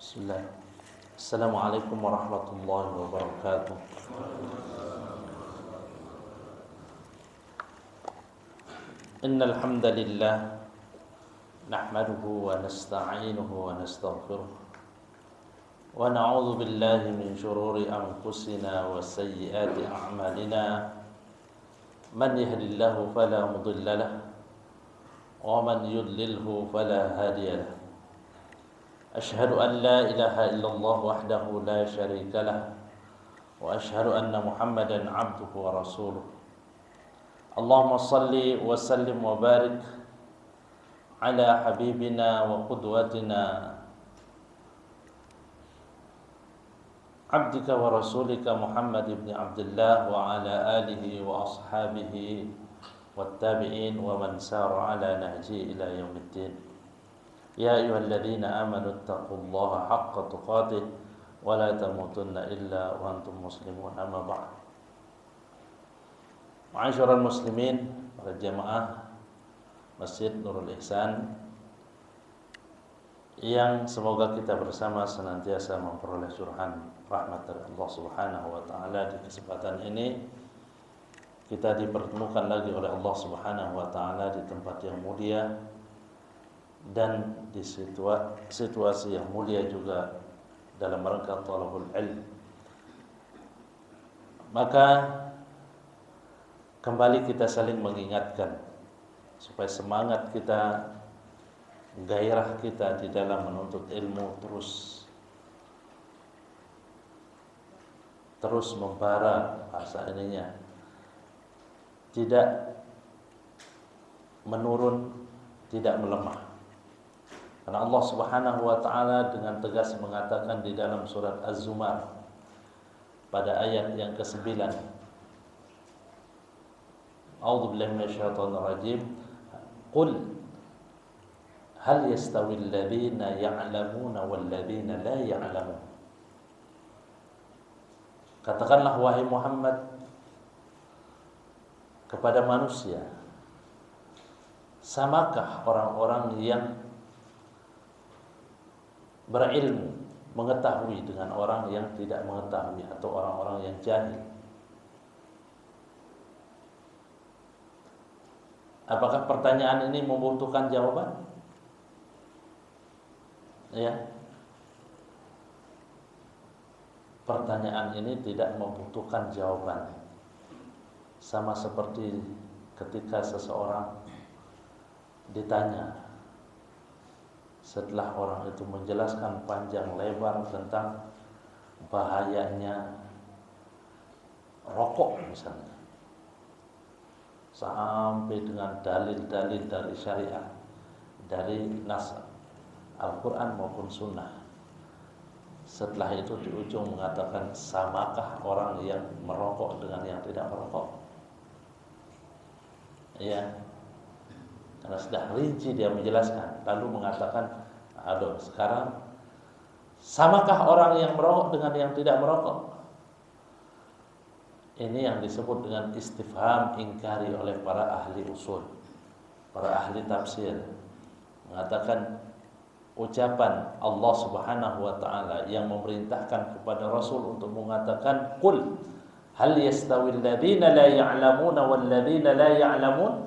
Bismillah. Assalamualaikum warahmatullahi wabarakatuh. Innal hamdalillah nahmaduhu wa nasta'inuhu wa nastaghfiruh wa na'udzu billahi min shururi anfusina wa sayyiati a'malina. Man yahdihillahu fala mudilla lahu wa man yudlilhu fala hadiya lahu. Ashhadu an la ilaha illallah wahdahu la syarika lah wa ashhadu anna Muhammadan abduhu wa rasuluh. Allahumma salli wa sallim wa barik ala habibina wa qudwatina abdika wa rasulika Muhammad ibn Abdullah wa ala alihi wa ashabihi wattabi'in wa man sara ala nahji ila yaumiddin. Ya ayyuhalladzina amanu taqullaha haqqa tuqatih wa la tamutunna illa wa antum muslimun. Amma ba'd. Ma'asyiral muslimin, para jamaah Masjid Nurul Ihsan yang semoga kita bersama senantiasa memperoleh curahan rahmat dari Allah Subhanahu wa taala. Di kesempatan ini kita dipertemukan lagi oleh Allah Subhanahu wa taala di tempat yang mulia dan di situasi yang mulia juga dalam rangka thalabul ilm. Maka kembali kita saling mengingatkan supaya semangat kita, gairah kita di dalam menuntut ilmu terus membara, bahasa ininya tidak menurun, tidak melemah. Karena Allah Subhanahu wa taala dengan tegas mengatakan di dalam surat Az-Zumar pada ayat yang ke-9, A'udzu billahi minasyaitonir rajim. Qul hal yastawil ladzina ya'lamuna wal ladzina la ya'lamun. Katakanlah wahai Muhammad kepada manusia, samakah orang-orang yang berilmu, mengetahui dengan orang yang tidak mengetahui atau orang-orang yang jahil? Apakah pertanyaan ini membutuhkan jawaban? Ya. Pertanyaan ini tidak membutuhkan jawaban. Sama seperti ketika seseorang ditanya, setelah orang itu menjelaskan panjang lebar tentang bahayanya rokok misalnya, sampai dengan dalil-dalil dari syariat, dari nas Al-Quran maupun Sunnah. Setelah itu di ujung mengatakan, samakah orang yang merokok dengan yang tidak merokok? Ya, karena sudah rinci dia menjelaskan, lalu mengatakan, aduh sekarang samakah orang yang merokok dengan yang tidak merokok? Ini yang disebut dengan istifham ingkari oleh para ahli usul, para ahli tafsir. Mengatakan ucapan Allah Subhanahu wa taala yang memerintahkan kepada Rasul untuk mengatakan, qul hal yastawil ladzina la ya'lamuna wal ladzina la ya'lamun.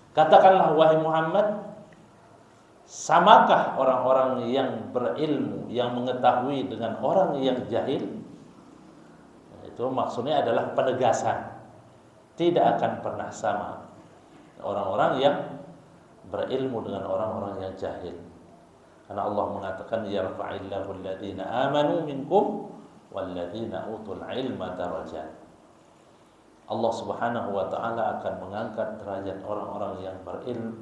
Katakanlah wahai Muhammad, samakah orang-orang yang berilmu, yang mengetahui dengan orang yang jahil? Itu maksudnya adalah penegasan, tidak akan pernah sama orang-orang yang berilmu dengan orang-orang yang jahil. Karena Allah mengatakan, yarfa'illahu alladhina amanu minkum walladzina utul ilma darajat. Allah Subhanahu wa taala akan mengangkat derajat orang-orang yang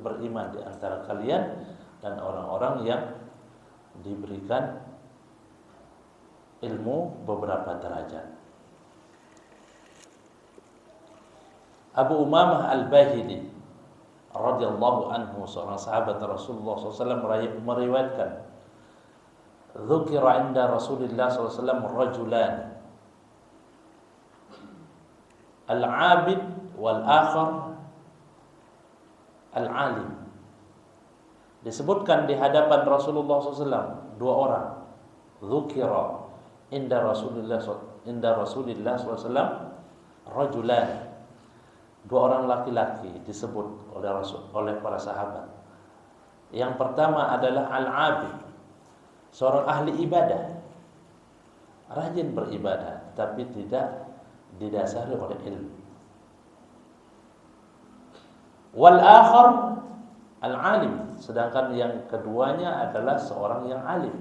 beriman di antara kalian dan orang-orang yang diberikan ilmu beberapa derajat. Abu Umamah Al-Bahili radhiyallahu anhu, seorang sahabat Rasulullah SAW, meriwayatkan, dzukira inda Rasulillah SAW rajulan, al-abid wal akhar al-alim. Disebutkan di hadapan Rasulullah SAW dua orang, dzukira inda Rasulillah SAW rajulan, dua orang laki-laki disebut oleh para sahabat. Yang pertama adalah al-abid, seorang ahli ibadah, rajin beribadah tapi tidak didasari oleh ilmu. Wal akhar al-alim, sedangkan yang keduanya adalah seorang yang alim.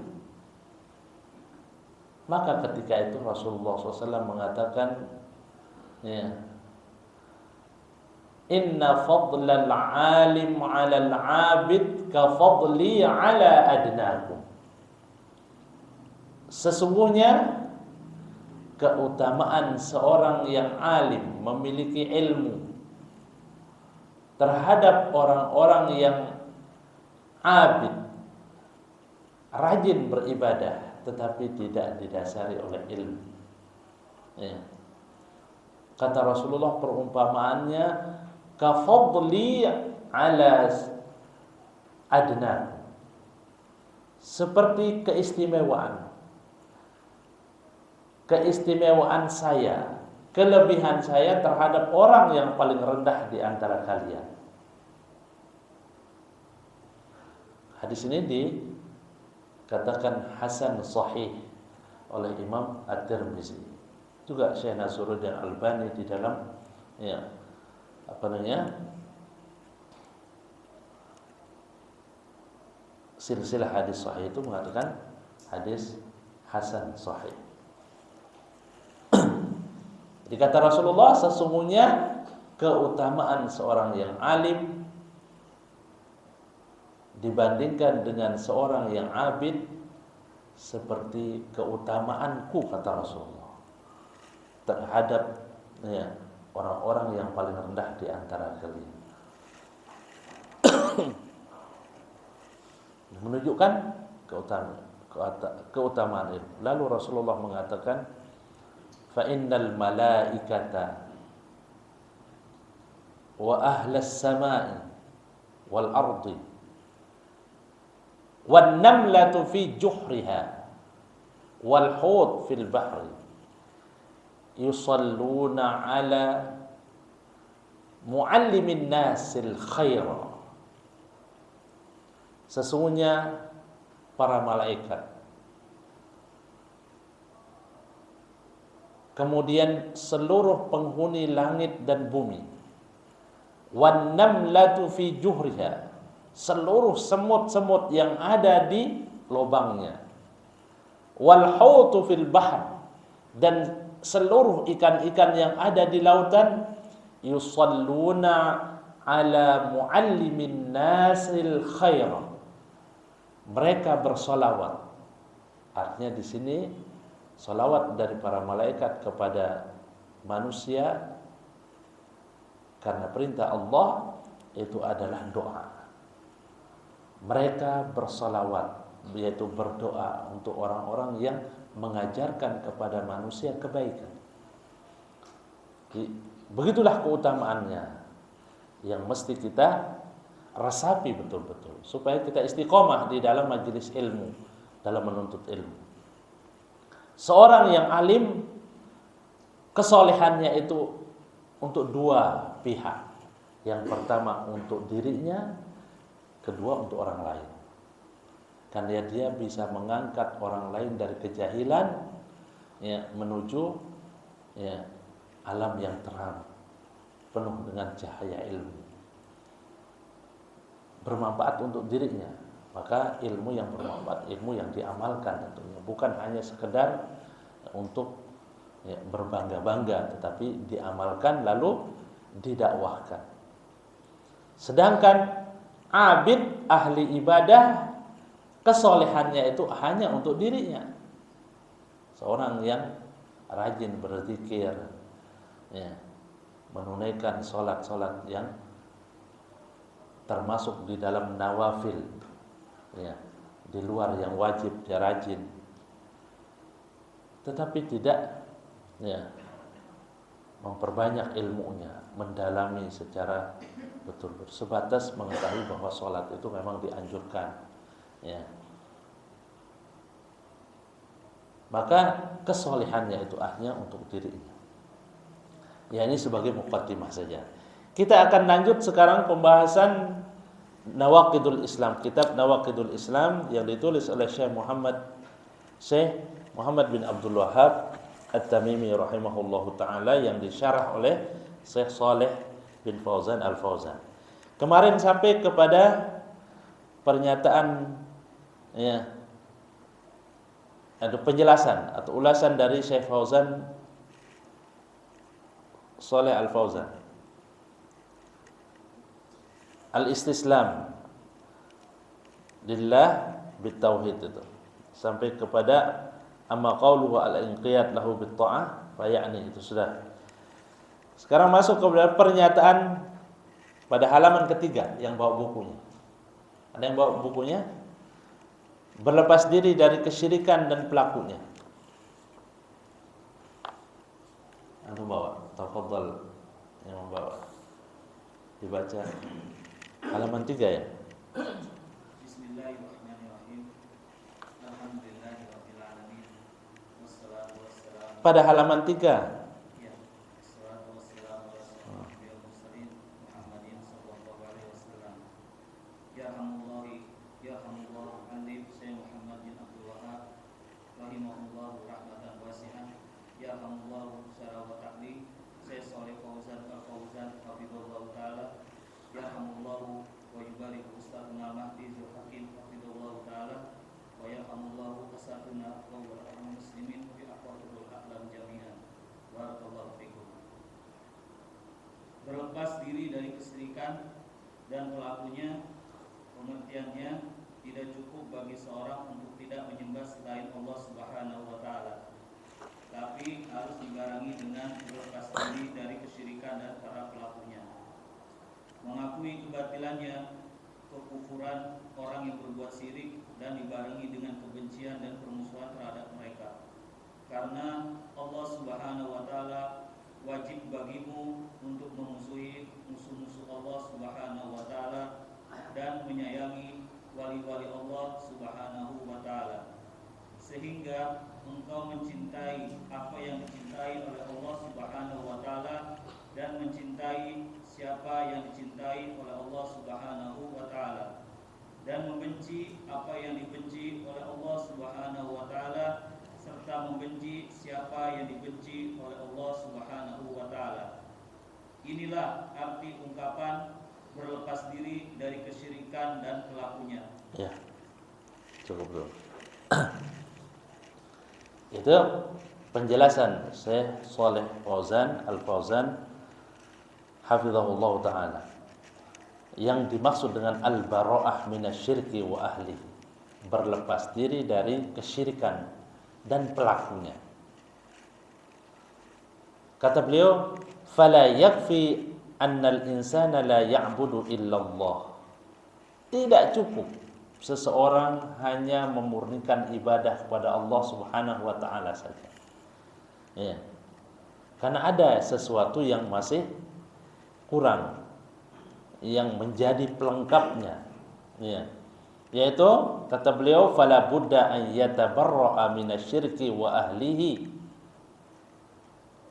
Maka ketika itu Rasulullah SAW mengatakan, ya, inna fadlal alim 'alal 'abid ka fadli 'ala adnakum. Sesungguhnya keutamaan seorang yang alim memiliki ilmu terhadap orang-orang yang abid, rajin beribadah tetapi tidak didasari oleh ilmu. Ya. Kata Rasulullah, perumpamaannya kafadli ala adna, seperti keistimewaan saya, kelebihan saya terhadap orang yang paling rendah di antara kalian. Hadis ini dikatakan hasan sahih oleh Imam At-Tirmizi. Juga Syekh Nasruddin Albani di dalam silsilah hadis sahih itu mengatakan hadis hasan sahih. Jadi kata Rasulullah, sesungguhnya keutamaan seorang yang alim dibandingkan dengan seorang yang abid seperti keutamaanku, kata Rasulullah, terhadap orang-orang yang paling rendah di antara kalian. Menunjukkan keutamaan ilmu. Lalu Rasulullah mengatakan, fa innal malaikata wa ahlas samai wal ardi wan namlatu fi juhriha wal hut fil bahri yusalluna ala muallimin nasil khaira. Sesungguhnya para malaikat, kemudian seluruh penghuni langit dan bumi, wan namlatu fi juhriha, seluruh semut-semut yang ada di lubangnya, wal hautu fil bahr, dan seluruh ikan-ikan yang ada di lautan, yusalluna ala muallimin nasil khaira, mereka bersolawat. Artinya di sini solawat dari para malaikat kepada manusia karena perintah Allah itu adalah doa. Mereka bersolawat, yaitu berdoa untuk orang-orang yang mengajarkan kepada manusia kebaikan. Begitulah keutamaannya yang mesti kita resapi betul-betul supaya kita istiqomah di dalam majelis ilmu, dalam menuntut ilmu. Seorang yang alim, kesolehannya itu untuk dua pihak. Yang pertama untuk dirinya, kedua untuk orang lain. Karena dia bisa mengangkat orang lain dari kejahilan menuju alam yang terang, penuh dengan cahaya ilmu. Bermanfaat untuk dirinya, maka ilmu yang bermanfaat, ilmu yang diamalkan tentunya, bukan hanya sekedar untuk berbangga-bangga, tetapi diamalkan lalu didakwahkan. Sedangkan abid, ahli ibadah, kesolehannya itu hanya untuk dirinya. Seorang yang rajin berzikir, menunaikan sholat-sholat yang termasuk di dalam nawafil, di luar yang wajib dia rajin, tetapi tidak memperbanyak ilmunya, mendalami secara betul-betul, sebatas mengetahui bahwa sholat itu memang dianjurkan. maka kesolehannya itu hanya untuk dirinya. Ya, ini sebagai muqaddimah saja. Kita akan lanjut sekarang pembahasan Nawaqidul Islam, kitab Nawaqidul Islam yang ditulis oleh Syekh Muhammad bin Abdul Wahhab At-Tamimi rahimahullahu taala, yang disyarah oleh Syekh Shalih bin Fauzan Al-Fauzan. Kemarin sampai kepada pernyataan, ya, ada penjelasan atau ulasan dari Syekh Fauzan Shalih Al-Fauzan, al-istislam lillah bitauhid, itu sampai kepada amma qauluhu al-inqiyad lahu bit-ta'ah fa ya'ni, itu sudah. Sekarang masuk kepada pernyataan pada halaman ketiga yang bawa bukunya. Ada yang bawa bukunya? Berlepas diri dari kesyirikan dan pelakunya. Anu bawa, tafadhal yang membawa. Dibaca halaman 3 ya. Bismillahirrahmanirrahim. Alhamdulillahirabbil alamin. Wassalatu wassalamu Pada halaman 3. ya. Wassalatu wassalamu ala asyrofil mursalin Muhammadin sallallahu alaihi wasallam. Ya hamdulillah alif Syekh Muhammad bin Abdul Wahhab rahimahullahu rahmatan wasi'ah. Ya hamdulillah syara wa ta'li Syekh Shalih Fauzan Al-Fauzan hafizallahu taala. Ya hamdulillah wa yubarik ustadzuna Mahdi Zul Hakim hafizallahu taala. Wa yarhamullahu asatuna wa warahmatullahi muslimin fi aqwalul aqlam jami'an. Barakallahu fikum. Berlepas diri dari kesyirikan dan pelakunya, pengertiannya tidak cukup bagi seorang untuk tidak menyembah selain Allah Subhanahu wa taala, tapi harus dibarengi dengan berlepas diri dari kesyirikan dan para pelakunya. Mengakui kebatilannya, kekufuran orang yang berbuat syirik, dan dibarengi dengan kebencian dan permusuhan terhadap mereka. Karena Allah Subhanahu wa taala wajib bagimu untuk memusuhi musuh-musuh Allah Subhanahu wa taala dan menyayangi wali-wali Allah Subhanahu wa taala, sehingga engkau mencintai apa yang dicintai oleh Allah Subhanahu wa taala dan mencintai siapa yang dicintai oleh Allah Subhanahu wa taala, dan membenci apa yang dibenci oleh Allah Subhanahu wa taala, serta membenci siapa yang dibenci oleh Allah Subhanahu wa taala. Inilah arti ungkapan berlepas diri dari kesyirikan dan pelakunya. Ya, cukup dulu. Itu penjelasan Syekh Shalih Fauzan Al-Fauzan hafizahullah ta'ala. Yang dimaksud dengan al-bara'ah minasyirki wa ahlihi, berlepas diri dari kesyirikan dan pelakunya. Kata beliau, fala yakfi annal insana la ya'budu illallah. Tidak cukup seseorang hanya memurnikan ibadah kepada Allah Subhanahu wa taala saja. Ya. Karena ada sesuatu yang masih kurang, yang menjadi pelengkapnya. Ya. Yaitu kata beliau, fala budda an yatabarra'a minasyirki wa ahlihi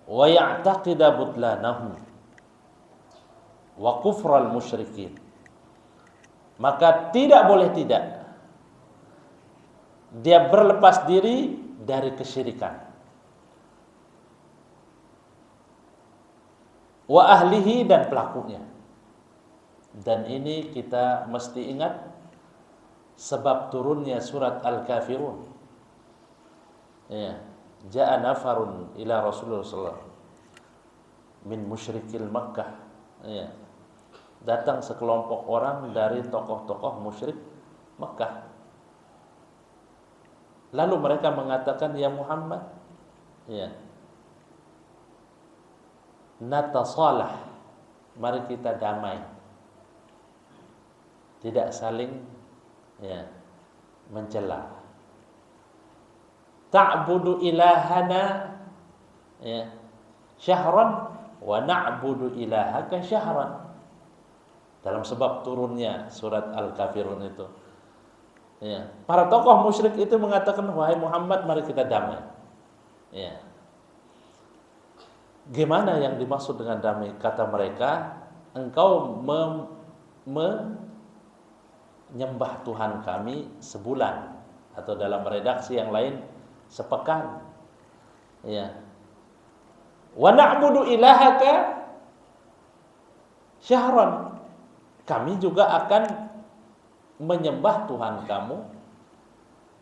wa ya'taqida butlanahu wa kufral musyrikin. Maka tidak boleh tidak dia berlepas diri dari kesyirikan, wa ahlihi, dan pelakunya. Dan ini kita mesti ingat sebab turunnya surat Al-Kafirun. Ya, ja'a nafarun ila Rasulullah sallallahu alaihi wasallam min musyrikil Makkah. Ya. Datang sekelompok orang dari tokoh-tokoh musyrik Mekah. Lalu mereka mengatakan, ya Muhammad, ya, natasalah, mari kita damai, tidak saling, ya, mencela. Ta'budu ilahana, ya, syahran wa na'budu ilahaka syahran. Dalam sebab turunnya surat Al-Kafirun itu, Ya, para tokoh musyrik itu mengatakan, wahai Muhammad, mari kita damai. Ya. Gimana yang dimaksud dengan damai? Kata mereka, engkau menyembah Tuhan kami sebulan, atau dalam redaksi yang lain sepekan. Ya. Wa na'budu ilahaka syahran. Kami juga akan menyembah Tuhan kamu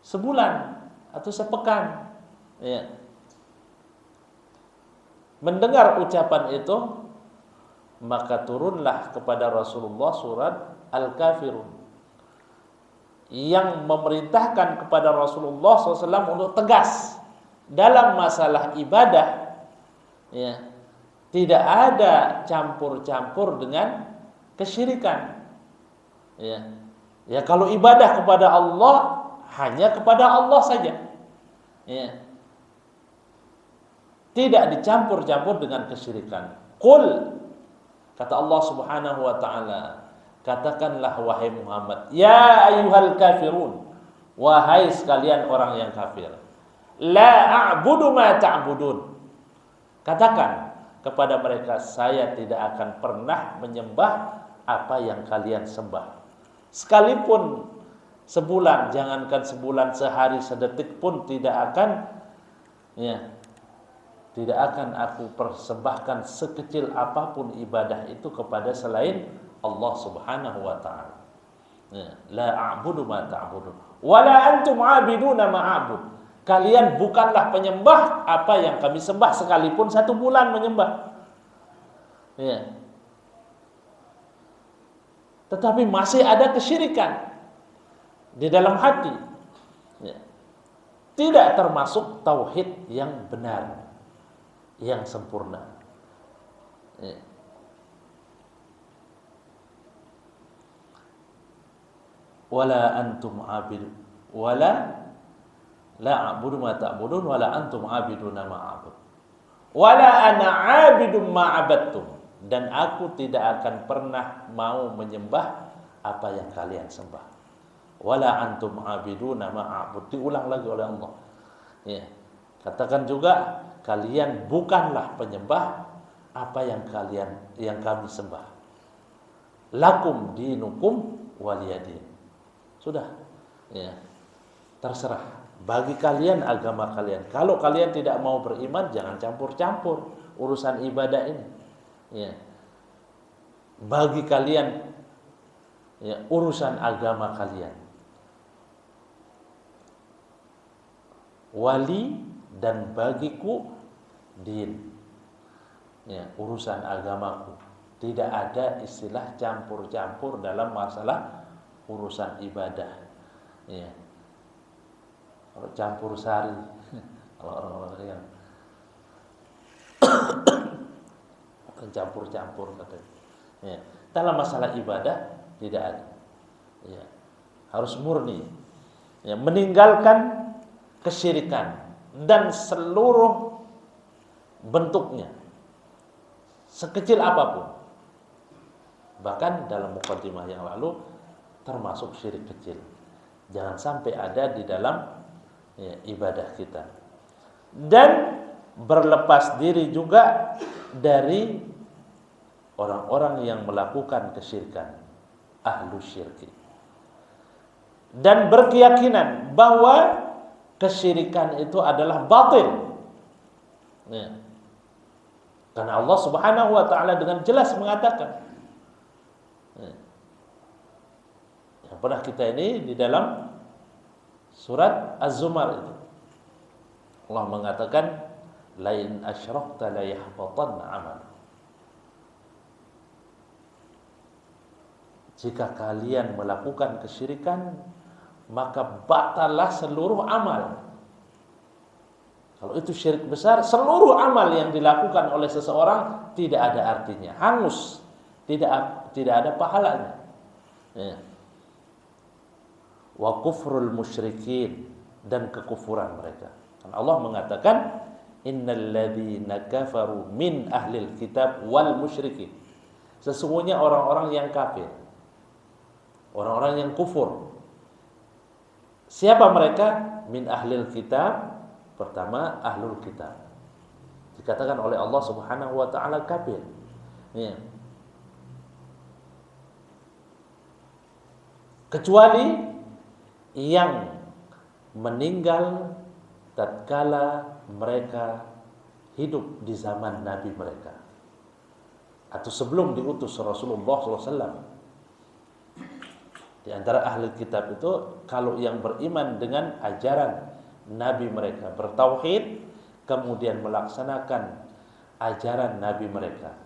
sebulan atau sepekan. Ya. Mendengar ucapan itu, maka turunlah kepada Rasulullah surat Al-Kafirun yang memerintahkan kepada Rasulullah SAW untuk tegas dalam masalah ibadah. Ya. Tidak ada campur-campur dengan kesyirikan. Ya. Ya, kalau ibadah kepada Allah, hanya kepada Allah saja. Ya. Tidak dicampur-campur dengan kesyirikan. Qul, kata Allah Subhanahu wa taala, katakanlah wahai Muhammad, ya ayyuhal kafirun, wahai sekalian orang yang kafir, la a'budu ma ta'budun. Katakan kepada mereka, saya tidak akan pernah menyembah apa yang kalian sembah. Sekalipun sebulan, jangankan sebulan, sehari, sedetik pun tidak akan, ya, tidak akan aku persembahkan sekecil apapun ibadah itu kepada selain Allah Subhanahu wa taala. La a'budu ma ta'budun wa la antum 'abiduna ma a'bud. Kalian bukanlah penyembah apa yang kami sembah, sekalipun 1 bulan menyembah. Ya. Tetapi masih ada kesyirikan di dalam hati. Ya. Tidak termasuk tauhid yang benar, yang sempurna. Ya. Wala antum abid, wala la a'budu ma ta'budun, wala antum abiduna ma a'bud, wala ana 'abidum ma 'abadtum, dan aku tidak akan pernah mau menyembah apa yang kalian sembah. Wala antum 'abiduna ma a'bud, diulang lagi oleh Allah. Ya. Katakan juga, kalian bukanlah penyembah apa yang kami sembah. Lakum dinukum waliyadin. Sudah. Ya. Terserah. Bagi kalian agama kalian. Kalau kalian tidak mau beriman, jangan campur-campur urusan ibadah ini. Ya. Bagi kalian, ya, urusan agama kalian. Wali dan bagiku din. Ya, urusan agamaku. Tidak ada istilah campur-campur dalam masalah urusan ibadah. Ya. Kalau campur sari, kalau orang-orang yang campur-campur katanya. Ya. Dalam masalah ibadah tidak ada. Ya. Harus murni. Ya. Meninggalkan kesyirikan dan seluruh bentuknya, sekecil apapun. Bahkan dalam mukaddimah yang lalu termasuk syirik kecil. Jangan sampai ada di dalam, ya, ibadah kita. Dan berlepas diri juga dari orang-orang yang melakukan kesyirikan, ahlu syirki. Dan berkeyakinan bahwa kesyirikan itu adalah batil. Ya. Karena Allah Subhanahu wa taala dengan jelas mengatakan. Ya. Yang pernah kita ini di dalam surat Az-Zumar itu. Allah mengatakan, lain asyrakta la yahbatanna 'amal. Jika kalian melakukan kesyirikan, maka batallah seluruh amal. Kalau itu syirik besar, seluruh amal yang dilakukan oleh seseorang tidak ada artinya, hangus, tidak ada pahalanya. Ya. Wa kufrul musyrikin, dan kekufuran mereka. Karena Allah mengatakan, innal ladzina kafaru min ahlil kitab wal musyrikin. Sesungguhnya orang-orang yang kafir, orang-orang yang kufur Siapa mereka? Min ahlil kitab. Pertama, ahlul kitab. Dikatakan oleh Allah Subhanahu wa taala kafir. Ya. Kecuali yang meninggal tatkala mereka hidup di zaman Nabi mereka atau sebelum diutus Rasulullah SAW. Di antara ahli kitab itu kalau yang beriman dengan ajaran Nabi mereka, bertauhid, kemudian melaksanakan ajaran Nabi mereka,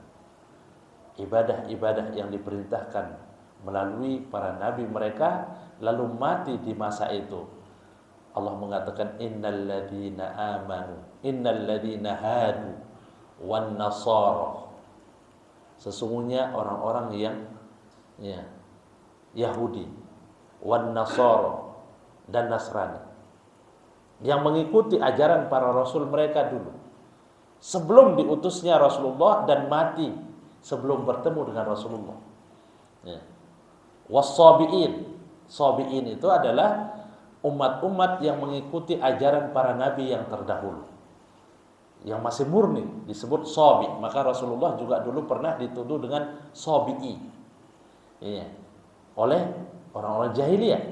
ibadah-ibadah yang diperintahkan melalui para Nabi mereka, lalu mati di masa itu. Allah mengatakan innalladzina amanu innalladzina hadu wan nasara, sesungguhnya orang-orang yang Yahudi wan nasara dan Nasrani yang mengikuti ajaran para rasul mereka dulu sebelum diutusnya Rasulullah dan mati sebelum bertemu dengan Rasulullah. Was-sabiin, sabiin itu adalah umat-umat yang mengikuti ajaran para nabi yang terdahulu, yang masih murni, disebut sabi. Maka Rasulullah juga dulu pernah dituduh dengan sabi'i, oleh orang-orang jahiliyah.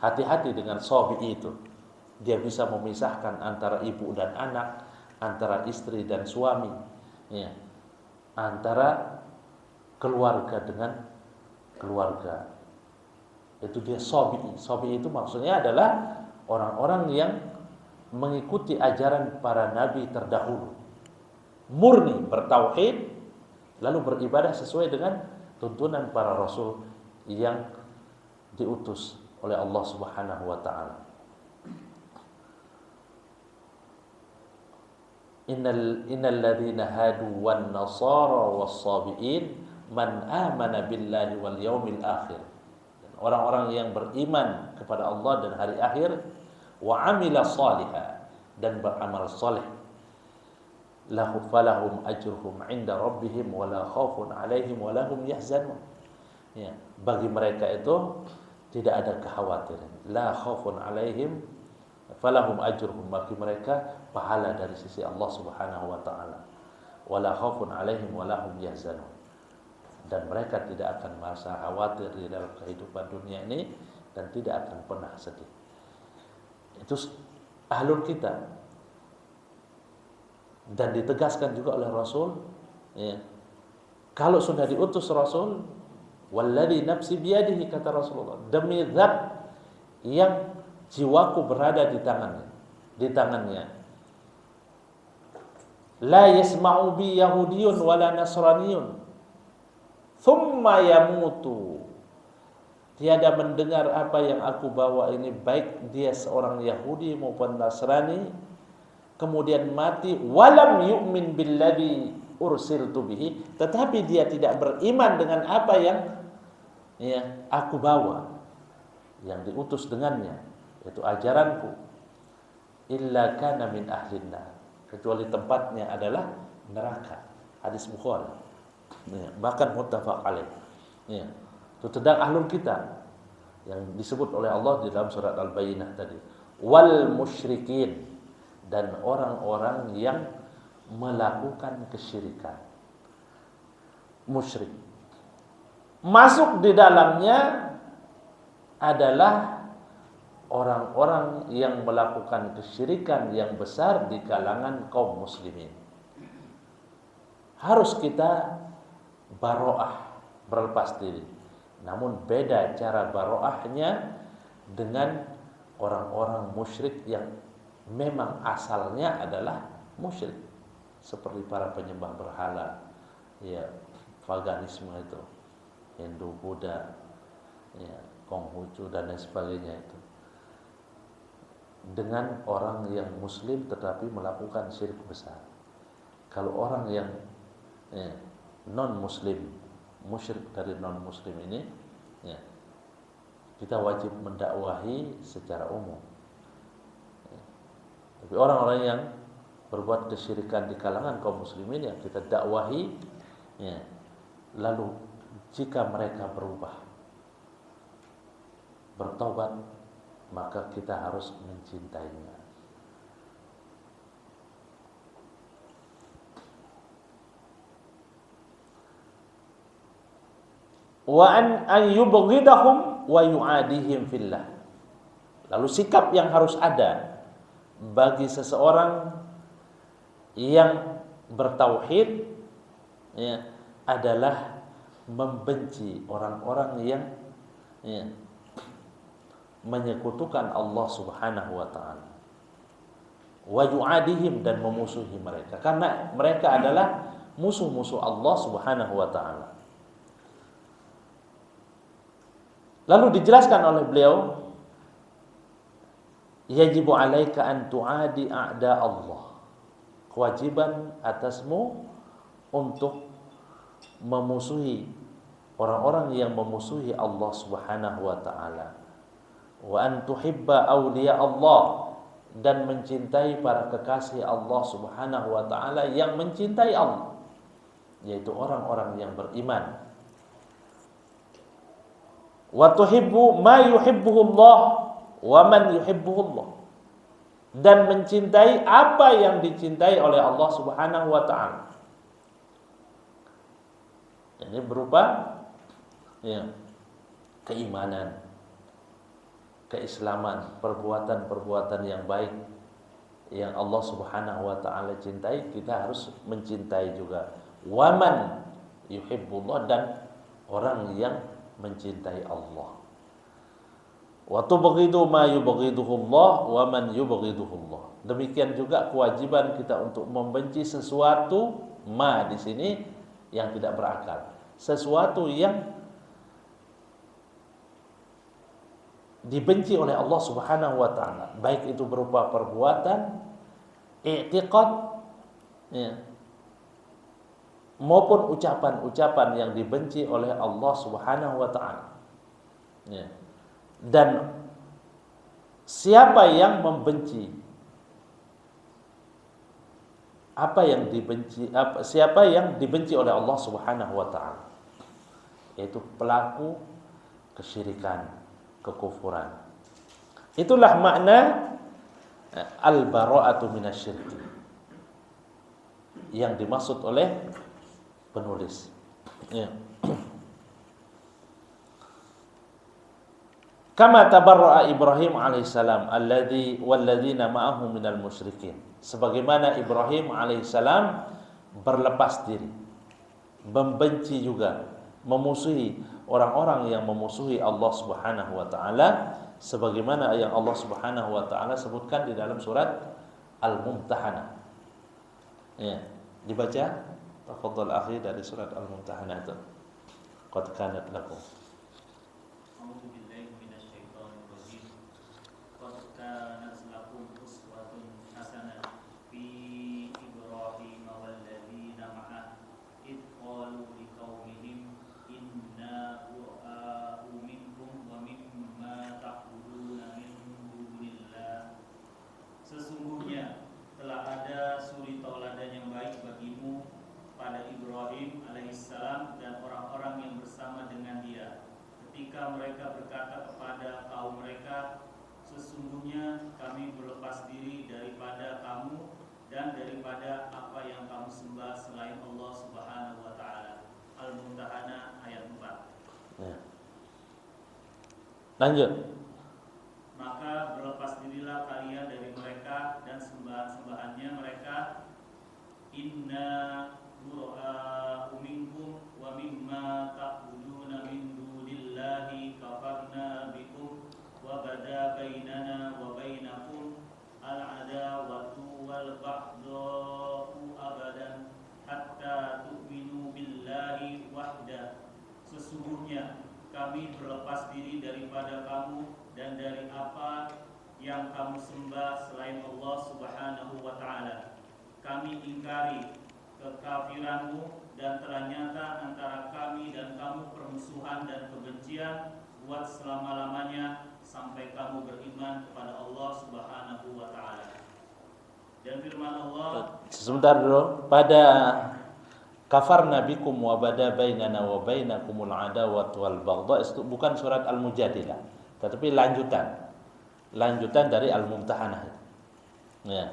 Hati-hati dengan sabi'i itu. Dia bisa memisahkan antara ibu dan anak, antara istri dan suami, antara keluarga dengan keluarga. Itu dia sabi'i. Sabi'i itu maksudnya adalah orang-orang yang mengikuti ajaran para nabi terdahulu, murni bertauhid, lalu beribadah sesuai dengan tuntunan para rasul yang diutus oleh Allah Subhanahu wa taala. Innal ladzina hadu wan nasara was-sabiin man amana billahi wal yaumil akhir. Orang-orang yang beriman kepada Allah dan hari akhir, wa amila salihah, dan beramal saleh, lahu falahum ajruhum 'inda rabbihim wa la khaufun 'alaihim wa lahum yahzanun. Bagi mereka itu tidak ada kekhawatiran. La khaufun 'alaihim falahum ajruhum, bagi mereka pahala dari sisi Allah Subhanahu wa taala. Wa la khaufun 'alaihim wa lahum yahzanun. Dan mereka tidak akan merasa khawatir di dalam kehidupan dunia ini dan tidak akan pernah sedih. Itu ahlul kitab. Dan ditegaskan juga oleh Rasul, kalau sudah diutus Rasul, walladzi nafsi biyadihi, kata Rasulullah, demi zat yang jiwaku berada di tangannya, la yasma'u bi yahudiyyun wala nasraniyyun thumma yamutu, tiada mendengar apa yang aku bawa ini, baik dia seorang Yahudi maupun Nasrani, kemudian mati, walam yu'min billadzi ursiltu bihi, tetapi dia tidak beriman dengan apa yang aku bawa, yang diutus dengannya, yaitu ajaranku, illa kana min ahlinnar, kecuali tempatnya adalah neraka. Hadis Bukhari. Bahkan muttafaq alaih. Itu tentang ahlul kitab yang disebut oleh Allah di dalam surat Al-Bayyinah tadi. Wal musyrikin, dan orang-orang yang melakukan kesyirikan. Musyrik, masuk di dalamnya adalah orang-orang yang melakukan kesyirikan yang besar di kalangan kaum muslimin. Harus kita baro'ah, berlepas diri. Namun beda cara baro'ahnya dengan orang-orang musyrik yang memang asalnya adalah musyrik, seperti para penyembah berhala, paganisme itu, Hindu, Buddha, Konghucu dan lain sebagainya itu. Dengan orang yang muslim tetapi melakukan syirik besar. Kalau orang yang non-muslim, musyrik dari non-muslim ini, kita wajib mendakwahi secara umum. Tapi orang-orang yang berbuat kesyirikan di kalangan kaum muslimin yang kita dakwahi, lalu jika mereka berubah, bertobat, maka kita harus mencintainya. Wa an yubghidahum wa yu'adihim fillah. Lalu sikap yang harus ada bagi seseorang yang bertauhid ya, adalah membenci orang-orang yang ya, menyekutukan Allah Subhanahu wa taala. Wa yu'adihim, dan memusuhi mereka karena mereka adalah musuh-musuh Allah Subhanahu wa taala. Lalu dijelaskan oleh beliau, yajibu alaika an tu'adi a'da Allah. Kewajiban atasmu untuk memusuhi orang-orang yang memusuhi Allah Subhanahu wa taala. Wa an tuhibba awliya Allah, dan mencintai para kekasih Allah Subhanahu wa taala yang mencintai Allah, yaitu orang-orang yang beriman. Wa tuhibbu ma yuhibbuhu Allah wa man yuhibbuhu Allah, dan mencintai apa yang dicintai oleh Allah Subhanahu wa taala. Ini berupa ya, keimanan, keislaman, perbuatan-perbuatan yang baik yang Allah Subhanahu wa taala cintai, kita harus mencintai juga. Wa man yuhibbullah, dan orang yang mencintai Allah. Wa tubghidu ma yubghiduhu Allah wa man yubghiduhu Allah. Demikian juga kewajiban kita untuk membenci sesuatu, ma di sini yang tidak berakal, sesuatu yang dibenci oleh Allah Subhanahu wa taala, baik itu berupa perbuatan, i'tiqad ya, maupun ucapan-ucapan yang dibenci oleh Allah Subhanahu wa taala. Ya. Dan siapa yang membenci apa yang dibenci, siapa yang dibenci oleh Allah Subhanahu wa taala, yaitu pelaku kesyirikan, kekufuran. Itulah makna al-bara'atu minasyirk yang dimaksud oleh penulis. Ya. Kama tabarra'a Ibrahim alaihissalam alladzi walladzina ma'ahu minal musyrikin. Sebagaimana Ibrahim alaihissalam berlepas diri, membenci juga, memusuhi orang-orang yang memusuhi Allah Subhanahu wa taala, sebagaimana yang Allah Subhanahu wa taala sebutkan di dalam surat Al-Mumtahanah. Ya, dibaca tafadhal akhi dari surat Al-Mumtahanah itu. Qad kanat lakum. A'udzu billahi minasyaitonir rajim. Qad kanat lakum uswatun hasanah fi Ibrahim walladzina ma'ah id qalu liqaumihim inna bura'u minkum wa mimma ta'buduna min dunillah. Sesungguhnya telah ada suri tauladan yang baik bagimu pada Ibrahim alaihissalam dan orang-orang yang bersama dengan dia, ketika mereka berkata kepada kaum mereka, sesungguhnya kami berlepas diri daripada kamu dan daripada apa yang kamu sembah selain Allah Subhanahu wa taala. Al-Mumtahanah ayat 4. Ya. Lanjut. Maka berlepas dirilah kalian dari mereka dan sembahan-sembahannya mereka. Inna bura'u minkum wa mimma ta'buduna min dunillahi kafarna bikum wa bada bainana wa bainakum al-adawatu wal baghdha'u abadan hatta tu'minu billahi wahdah. Sesungguhnya kami berlepas diri daripada kamu dan dari apa yang kamu sembah selain Allah Subhanahu wa taala. Kami ingkari kekafiranmu dan telah nyata antara kami dan kamu permusuhan dan kebencian buat selama-lamanya sampai kamu beriman kepada Allah Subhanahu wa taala. Dan firman Allah, sebentar dulu, pada kafarna bikum wa bada bainana wa bainakumul adawatu wal baghdha, itu bukan surat Al-Mujadilah, tetapi lanjutan. lanjutan dari Al-Mumtahanah. Ya.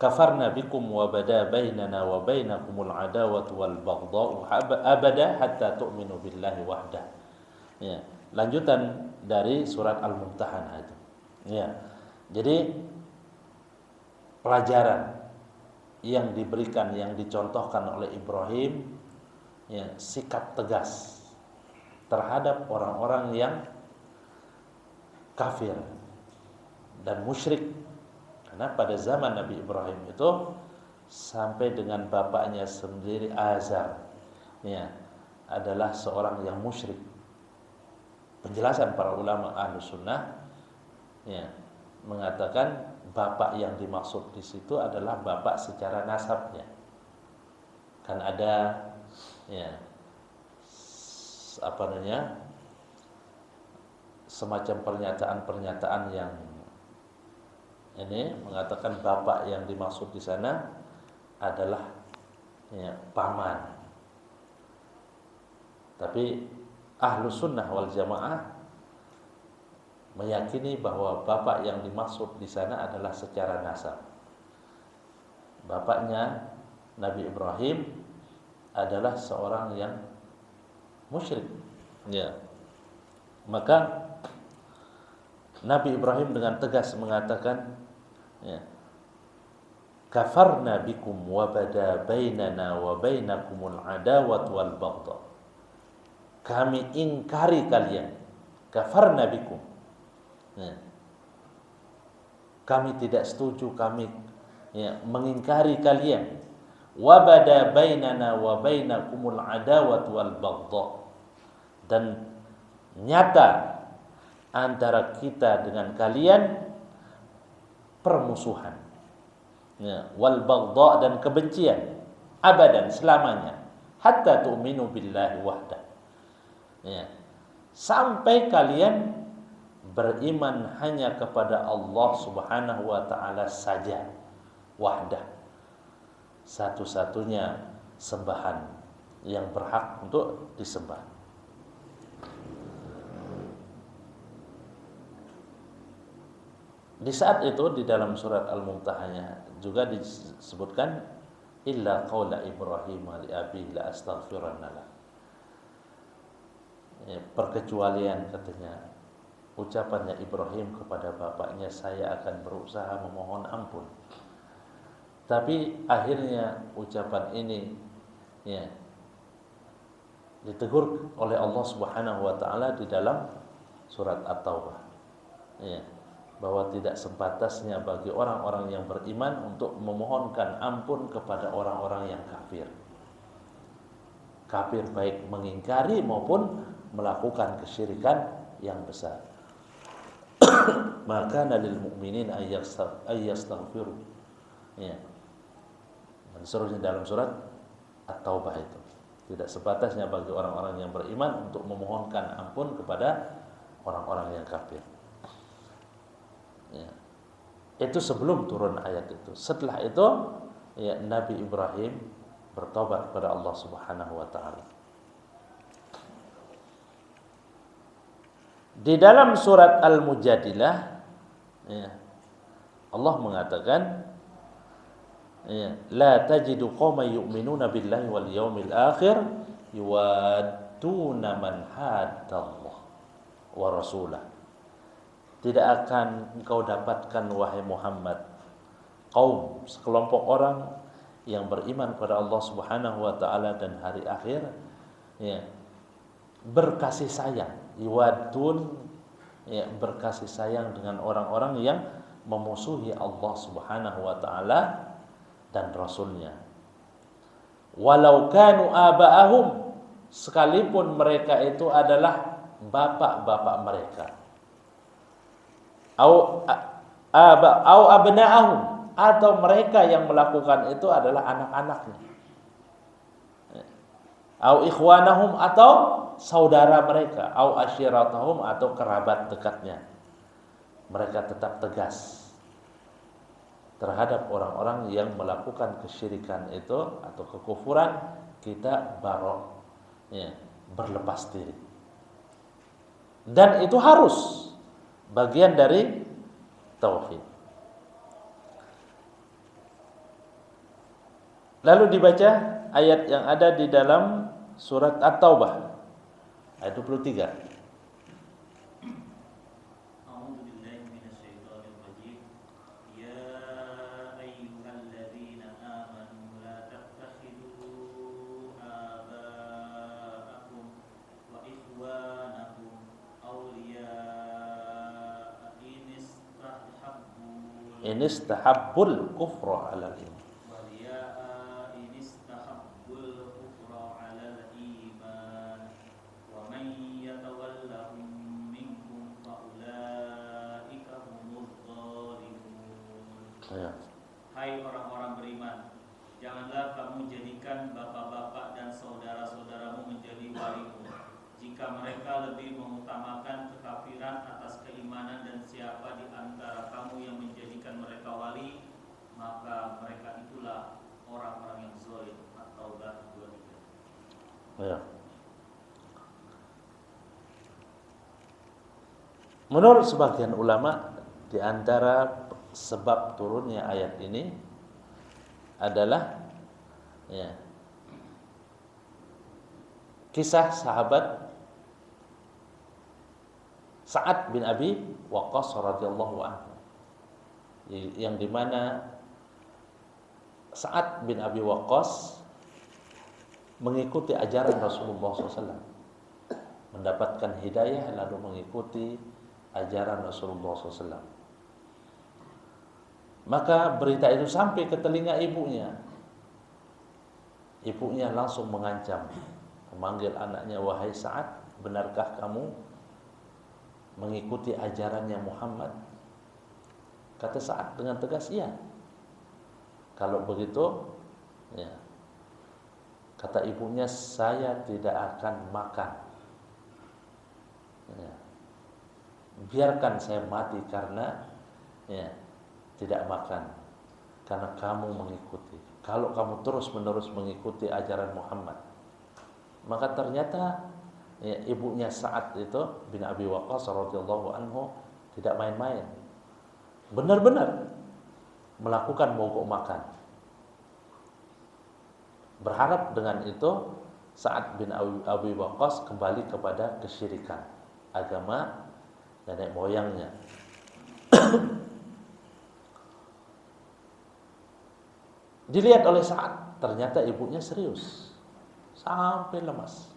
Kafarna bikum wa bada bainana wa bainakumul adawatu wal baghdha'u abada hatta tu'minu billahi wahdah. Ya, lanjutan dari surat Al-Mumtahanah itu. Ya. Jadi pelajaran yang diberikan, yang dicontohkan oleh Ibrahim, ya, sikap tegas terhadap orang-orang yang kafir dan musyrik. Karena pada zaman Nabi Ibrahim itu sampai dengan bapaknya sendiri Azar, ya, adalah seorang yang musyrik. Penjelasan para ulama Ahlus Sunnah, ya, mengatakan bapak yang dimaksud di situ adalah bapak secara nasabnya. Kan ada, ya, apa namanya, semacam pernyataan-pernyataan yang ini mengatakan bapak yang dimaksud di sana adalah, ya, paman. Tapi Ahlus Sunnah wal Jamaah meyakini bahwa bapak yang dimaksud di sana adalah secara nasab. Bapaknya Nabi Ibrahim adalah seorang yang musyrik. Ya. Maka Nabi Ibrahim dengan tegas mengatakan, ya, kafarna bikum wa bada bainana wa bainakumul adawat wal baghdha. Kami ingkari kalian. Kafarna bikum. Ya. Kami tidak setuju, kami, ya, mengingkari kalian. Wa bada bainana wa bainakumul adawat wal baghdha. Dan nyata antara kita dengan kalian permusuhan, ya, wal baghdha, dan kebencian, abadan, selamanya, hatta tu'minu billahi wahdah, ya, sampai kalian beriman hanya kepada Allah Subhanahu wa taala saja, wahdah, satu-satunya sembahan yang berhak untuk disembah. Di saat itu di dalam surat Al-Mumtahanah juga disebutkan illa qaula Ibrahim li abihi la astaghfiranna lah. Ya, perkecualian katanya ucapannya Ibrahim kepada bapaknya, saya akan berusaha memohon ampun. Tapi akhirnya ucapan ini, ya, ditegur oleh Allah Subhanahu wa taala di dalam surat At-Taubah. Ya, bahwa tidak sebatasnya bagi orang-orang yang beriman untuk memohonkan ampun kepada orang-orang yang kafir. Kafir baik mengingkari maupun melakukan kesyirikan yang besar. Maka lil mu'minin ayyastaghfiru. Ya. Dan seterusnya dalam surat At-Taubah itu. Tidak sebatasnya bagi orang-orang yang beriman untuk memohonkan ampun kepada orang-orang yang kafir. Ya. Itu sebelum turun ayat itu. Setelah itu, ya, Nabi Ibrahim bertobat kepada Allah Subhanahu wa taala. Di dalam surat Al-Mujadilah, ya, Allah mengatakan, ya, la tajidu qauman yu'minuna billahi wal yawmil akhir yuwadduna man haddallah wa rasulah. Tidak akan engkau dapatkan, wahai Muhammad, kaum, sekelompok orang yang beriman kepada Allah Subhanahu wa taala dan hari akhir, ya, berkasih sayang, yuwadun, ya, berkasih sayang dengan orang-orang yang memusuhi Allah Subhanahu wa taala dan Rasulnya. Walau kanu aba'ahum, sekalipun mereka itu adalah bapak-bapak mereka. Au abna'ahum, atau mereka yang melakukan itu adalah anak-anaknya. Au ikhwanahum, atau saudara mereka. Au asyiratahum, atau kerabat dekatnya. Mereka tetap tegas terhadap orang-orang yang melakukan kesyirikan itu atau kekufuran. Kita barok, ya, berlepas diri. Dan itu harus bagian dari tauhid. Lalu dibaca ayat yang ada di dalam surat At-Taubah ayat 23. Inistahabbul kufra 'alal iman. Hai orang-orang beriman, janganlah kamu jadikan bapak-bapak dan saudara-saudaramu menjadi walimu, jika mereka lebih mengutamakan kekafiran atas keimanan, dan siapa di antara kamu yang menjadikan mereka wali, maka mereka itulah orang-orang yang zalim. At-Taubah 23. Ya. Menurut sebagian ulama, di antara sebab turunnya ayat ini adalah kisah sahabat Sa'ad bin Abi Waqqas radhiyallahu anhu, yang dimana Sa'ad bin Abi Waqqas mengikuti ajaran Rasulullah SAW, mendapatkan hidayah lalu mengikuti ajaran Rasulullah SAW. Maka berita itu sampai ke telinga ibunya. Ibunya langsung mengancam, memanggil anaknya, wahai Sa'ad, benarkah kamu mengikuti ajarannya Muhammad? Kata Sa'ad dengan tegas, iya. Kalau begitu, ya, kata ibunya, saya tidak akan makan. Ya. Biarkan saya mati karena tidak makan, karena kamu mengikuti. Kalau kamu terus-menerus mengikuti ajaran Muhammad. Maka ternyata ibunya Sa'ad itu bin Abi Waqqas radhiyallahu anhu tidak main-main. Benar-benar melakukan mogok makan. Berharap dengan itu Sa'ad bin Abi Waqqas kembali kepada kesyirikan agama nenek moyangnya. Dilihat oleh Sa'ad, ternyata ibunya serius sampai lemas.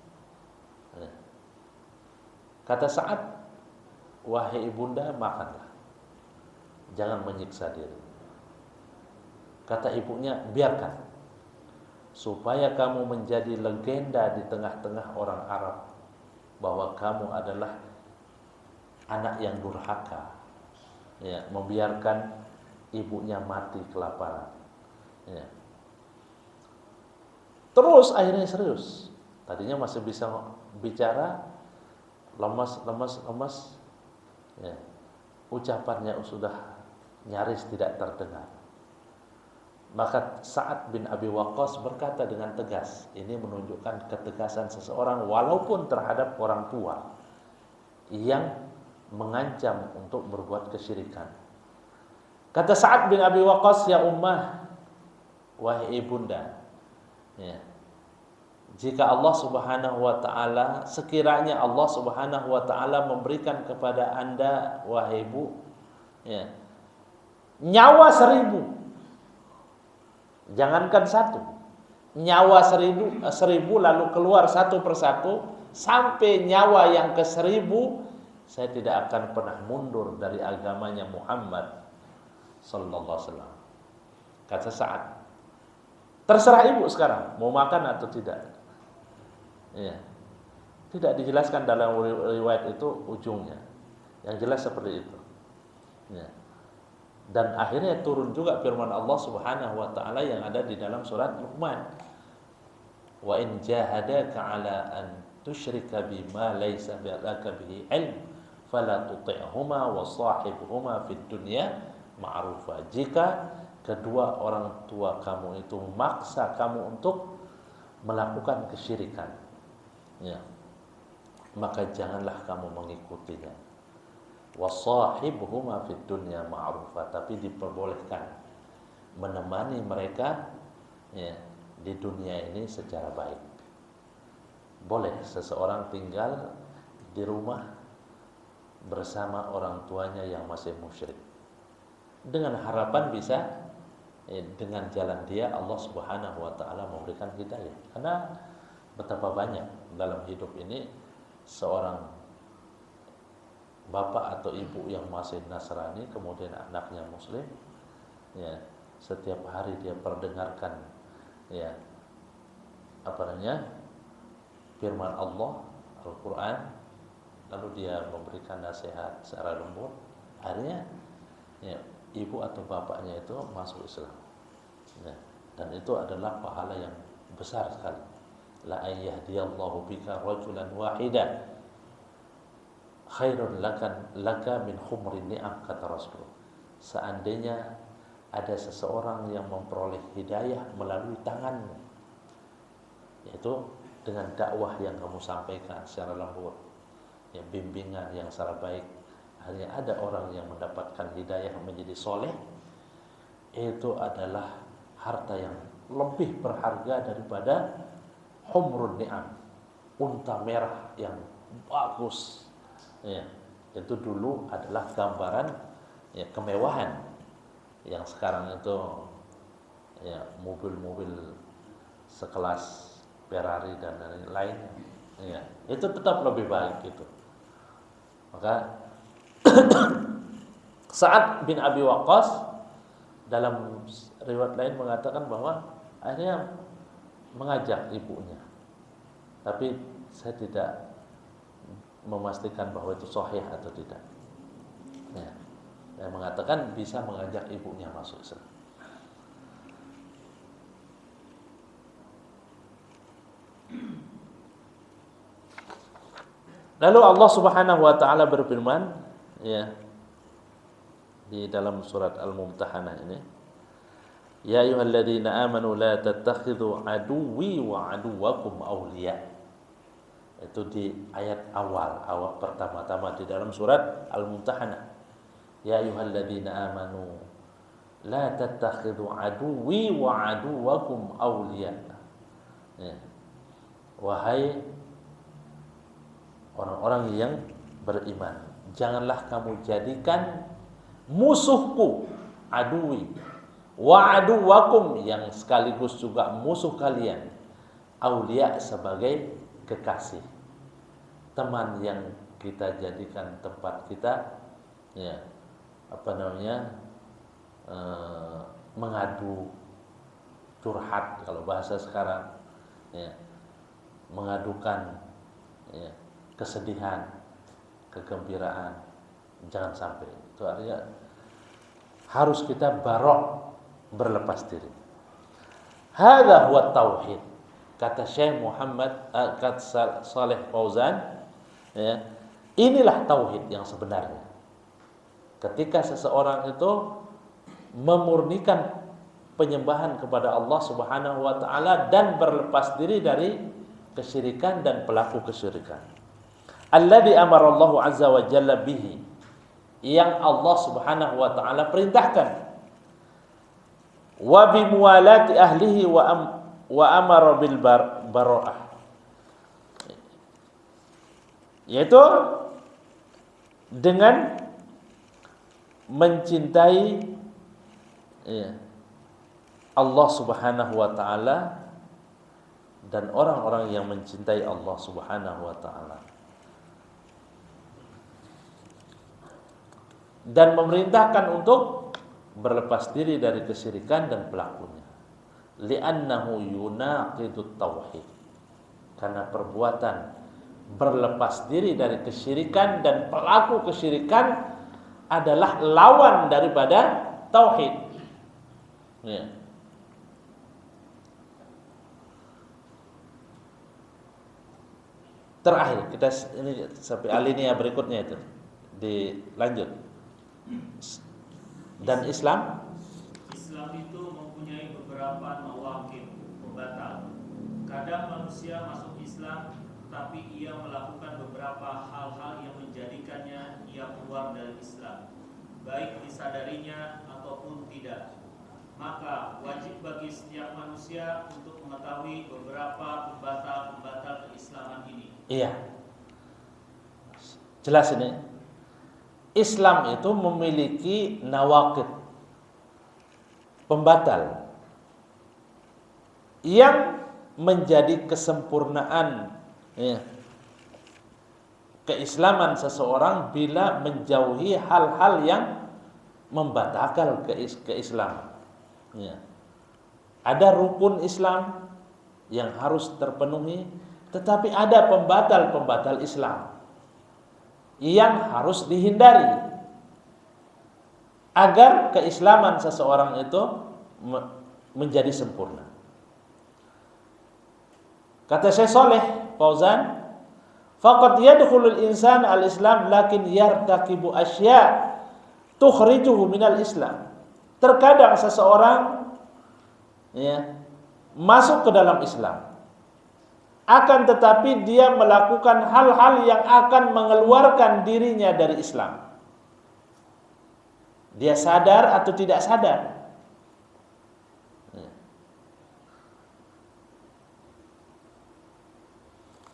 Kata Sa'ad, wahai ibunda, makanlah, jangan menyiksa diri. Kata ibunya, biarkan, supaya kamu menjadi legenda di tengah-tengah orang Arab bahwa kamu adalah anak yang durhaka, membiarkan ibunya mati kelaparan. Terus akhirnya serius. Tadinya masih bisa bicara, lemas. Ucapannya sudah nyaris tidak terdengar. Maka Sa'ad bin Abi Waqqas berkata dengan tegas. Ini menunjukkan ketegasan seseorang walaupun terhadap orang tua yang mengancam untuk berbuat kesyirikan. Kata Sa'ad bin Abi Waqqas, ya ummah, wahai ibunda, jika Allah Subhanahu wa ta'ala, sekiranya Allah Subhanahu wa ta'ala memberikan kepada anda, wahai ibu, nyawa 1000, jangankan 1, nyawa 1000 lalu keluar satu persatu sampai nyawa yang ke-1000, saya tidak akan pernah mundur dari agamanya Muhammad sallallahu alaihi wasallam. Kata Sa'ad, terserah ibu sekarang mau makan atau tidak. Tidak dijelaskan dalam riwayat itu ujungnya. Yang jelas seperti itu. Dan akhirnya turun juga firman Allah Subhanahu wa taala yang ada di dalam surat Luqman. Wa in jahadaka 'ala an tusyrika bima laysa laka bihi 'ilm fala tuti'huma wa shahibhuma fid dunya ma'rufa. Jika kedua orang tua kamu itu memaksa kamu untuk melakukan kesyirikan, maka janganlah kamu mengikutinya. Wasahibhuma fid dunya ma'rufa, tapi diperbolehkan menemani mereka ya, di dunia ini secara baik. Boleh seseorang tinggal di rumah bersama orang tuanya yang masih musyrik, dengan harapan bisa dengan jalan dia Allah Subhanahu wa taala memberikan hidayah. Karena betapa banyak dalam hidup ini seorang bapak atau ibu yang masih Nasrani kemudian anaknya muslim, ya, setiap hari dia perdengarkan ya firman Allah Al-Qur'an, lalu dia memberikan nasihat secara lembut, akhirnya ya, ibu atau bapaknya itu masuk Islam. Ya, dan itu adalah pahala yang besar sekali. La ayyahdiyallahu bika rajulan wahidan khairun laka min humrin ni'am, kata Rasul. Seandainya ada seseorang yang memperoleh hidayah melalui tanganmu, yaitu dengan dakwah yang kamu sampaikan secara lembut, ya, bimbingan yang secara baik, hanya ada orang yang mendapatkan hidayah menjadi soleh, itu adalah harta yang lebih berharga daripada humrun ni'am, unta merah yang bagus. Ya, itu dulu adalah gambaran ya, kemewahan, yang sekarang itu ya, mobil-mobil sekelas Ferrari dan lain-lain, ya, itu tetap lebih baik gitu. Maka Sa'ad bin Abi Waqqas dalam riwayat lain mengatakan bahwa akhirnya mengajak ibunya, tapi saya tidak memastikan bahwa itu sahih atau tidak. Ya, saya mengatakan bisa mengajak ibunya masuk Islam. Lalu Allah Subhanahu wa taala berfirman ya di dalam surat Al-Mumtahanah ini, ya ayyuhalladzina amanu la tattakhidhu aduwwi wa aduwwakum awliya. Itu di ayat awal pertama-tama di dalam surat Al-Mumtahanah. Ya ayyuhalladzina amanu la tattakhidhu aduwwi wa aduwwakum awliya. Ya. Wahai orang-orang yang beriman, janganlah kamu jadikan musuhku, aduwi, wa aduwakum, yang sekaligus juga musuh kalian, aulia, sebagai kekasih, teman yang kita jadikan tempat kita ya mengadu, curhat kalau bahasa sekarang ya, mengadukan ya, kesedihan, kegembiraan, jangan sampai. Itu artinya harus kita barok, berlepas diri. Hadza huwa tauhid, kata Syekh Muhammad kata Saleh Fauzan ya, inilah tauhid yang sebenarnya. Ketika seseorang itu memurnikan penyembahan kepada Allah Subhanahu wa taala dan berlepas diri dari kesyirikan dan pelaku kesyirikan. Alladzi amara Allah azza wa jalla bihi, yang Allah Subhanahu wa taala perintahkan, wa bi muwalati ahlihi wa amara bil bara'ah, yaitu dengan mencintai ya, Allah Subhanahu wa taala dan orang-orang yang mencintai Allah Subhanahu wa taala, dan memerintahkan untuk berlepas diri dari kesyirikan dan pelakunya. Li'annahu yunaqidut tauhid, karena perbuatan berlepas diri dari kesyirikan dan pelaku kesyirikan adalah lawan daripada tauhid. Ya. Terakhir kita ini sampai alinea berikutnya itu dilanjut. Dan Islam itu mempunyai beberapa nawaqid, pembatal. Kadang manusia masuk Islam tetapi ia melakukan beberapa hal-hal yang menjadikannya ia keluar dari Islam, baik disadarinya ataupun tidak. Maka wajib bagi setiap manusia untuk mengetahui beberapa pembatal-pembatal keislaman ini. Iya. Jelas ini. Islam itu memiliki nawaqid, pembatal yang menjadi kesempurnaan keislaman seseorang bila menjauhi hal-hal yang membatalkan keislaman. Ada rukun Islam yang harus terpenuhi, tetapi ada pembatal-pembatal Islam yang harus dihindari agar keislaman seseorang itu menjadi sempurna. Kata Syekh Shalih Fauzan, faqad yadkhulul insan al-Islam lakin yartakibu asya' tukhrijuhu minal Islam. Terkadang seseorang masuk ke dalam Islam, akan tetapi dia melakukan hal-hal yang akan mengeluarkan dirinya dari Islam. Dia sadar atau tidak sadar.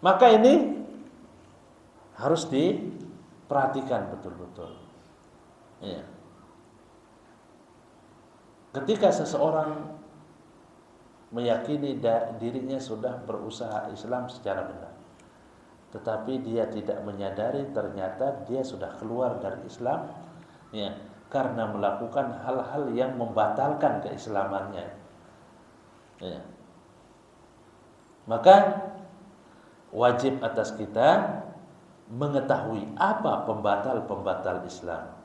Maka ini harus diperhatikan betul-betul. Ketika seseorang meyakini dirinya sudah berusaha Islam secara benar, tetapi dia tidak menyadari ternyata dia sudah keluar dari Islam karena melakukan hal-hal yang membatalkan keislamannya. Maka wajib atas kita mengetahui apa pembatal-pembatal Islam.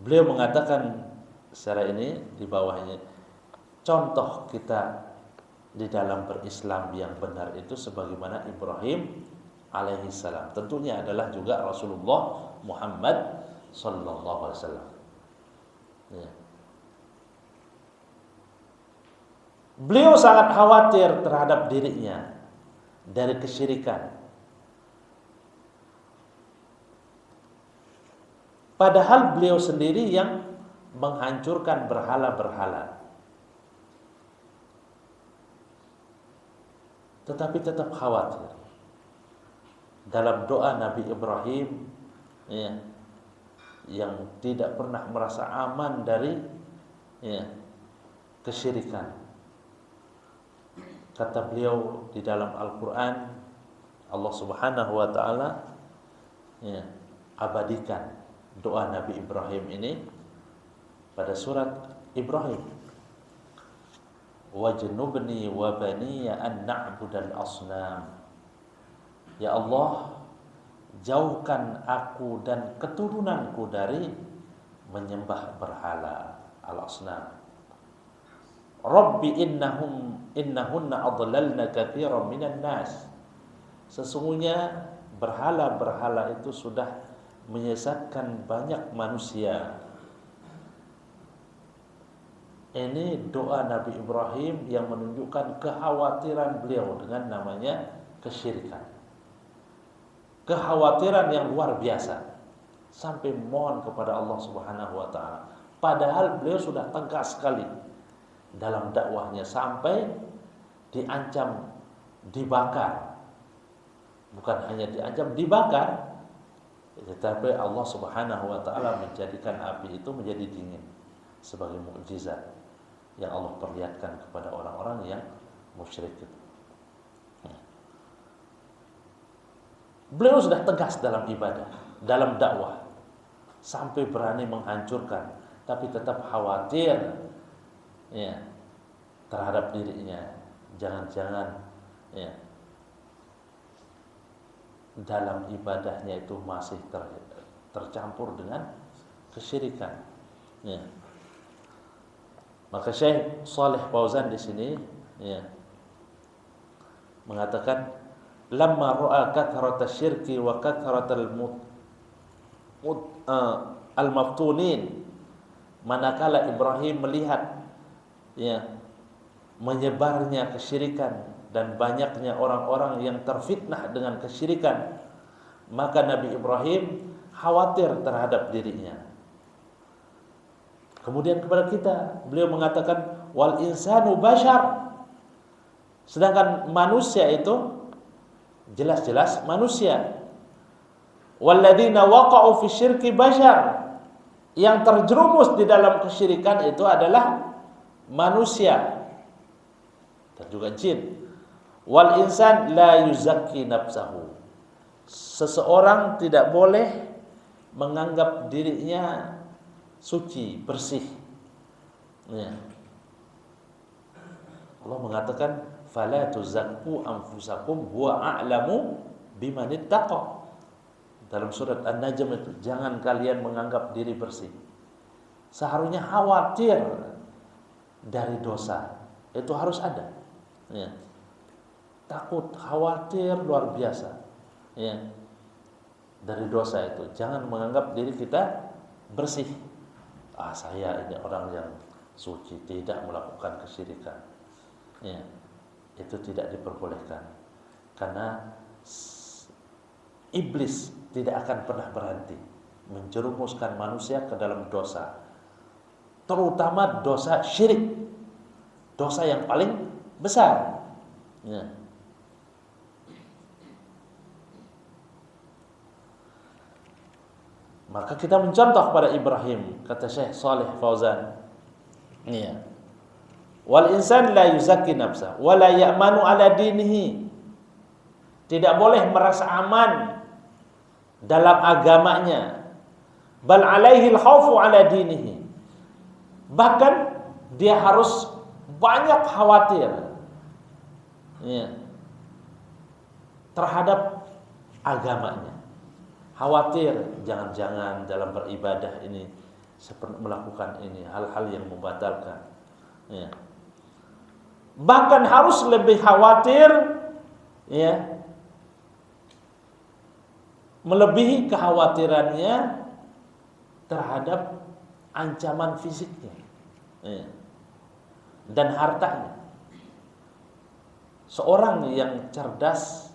Beliau mengatakan secara ini di bawahnya, contoh kita di dalam berislam yang benar itu sebagaimana Ibrahim alaihi salam. Tentunya adalah juga Rasulullah Muhammad sallallahu alaihi wasallam. Beliau sangat khawatir terhadap dirinya dari kesyirikan. Padahal beliau sendiri yang menghancurkan berhala-berhala. Tetapi tetap khawatir. Dalam doa Nabi Ibrahim yang tidak pernah merasa aman dari kesyirikan. Kata beliau di dalam Al-Quran, Allah Subhanahu wa ta'ala abadikan doa Nabi Ibrahim ini pada surat Ibrahim. Wajnubni wa baniya an na'budal asnam. Ya Allah, jauhkan aku dan keturunanku dari menyembah berhala, al-asnam. Rabbi innahunna adlalna katsiran minan nas. Sesungguhnya berhala-berhala itu sudah menyesatkan banyak manusia. Ini doa Nabi Ibrahim yang menunjukkan kekhawatiran beliau dengan namanya kesyirikan. Kekhawatiran yang luar biasa sampai mohon kepada Allah Subhanahu wa ta'ala. Padahal beliau sudah tegas sekali dalam dakwahnya sampai diancam dibakar. Bukan hanya diancam dibakar, tetapi Allah Subhanahu wa ta'ala menjadikan api itu menjadi dingin sebagai mukjizat yang Allah perlihatkan kepada orang-orang yang musyrik itu. Beliau sudah tegas dalam ibadah, dalam dakwah, sampai berani menghancurkan, tapi tetap khawatir terhadap dirinya. Jangan-jangan dalam ibadahnya itu masih tercampur dengan kesyirikan. Maka Syekh Shalih Fauzan di sini mengatakan, lamma ra'a kathrata syirki wa kathratal al-maftunin, manakala Ibrahim melihat menyebarnya kesyirikan dan banyaknya orang-orang yang terfitnah dengan kesyirikan, maka Nabi Ibrahim khawatir terhadap dirinya. Kemudian kepada kita, beliau mengatakan wal insanu bashar. Sedangkan manusia itu jelas-jelas manusia. Walladzina waqa'u fi syirki bashar. Yang terjerumus di dalam kesyirikan itu adalah manusia dan juga jin. Wal insan la yuzakki nafsahu. Seseorang tidak boleh menganggap dirinya suci, bersih. Ya. Allah mengatakan fala tuzakku anfusakum huwa a'lamu bimanittaqa. Dalam surat An-Najm itu, jangan kalian menganggap diri bersih. Seharusnya khawatir dari dosa. Itu harus ada. Ya. Takut, khawatir luar biasa. Ya. Dari dosa itu. Jangan menganggap diri kita bersih. Saya ini orang yang suci, tidak melakukan kesyirikan. Ya. Itu tidak diperbolehkan. Karena iblis tidak akan pernah berhenti menjerumuskan manusia ke dalam dosa, terutama dosa syirik, dosa yang paling besar. Ya. Maka kita mencontoh pada Ibrahim, kata Syekh Saleh Fauzan. Ya. Wal insan la yuzakki nafsa wa la ya'manu ala dinihi. Tidak boleh merasa aman dalam agamanya. Bal alaihi al-khaufu ala dinihi. Bahkan dia harus banyak khawatir, ya, terhadap agamanya. Khawatir jangan-jangan dalam beribadah ini seperti melakukan ini hal-hal yang membatalkan. Ya. Bahkan harus lebih khawatir, ya, melebihi kekhawatirannya terhadap ancaman fisiknya, ya, dan hartanya. Seorang yang cerdas,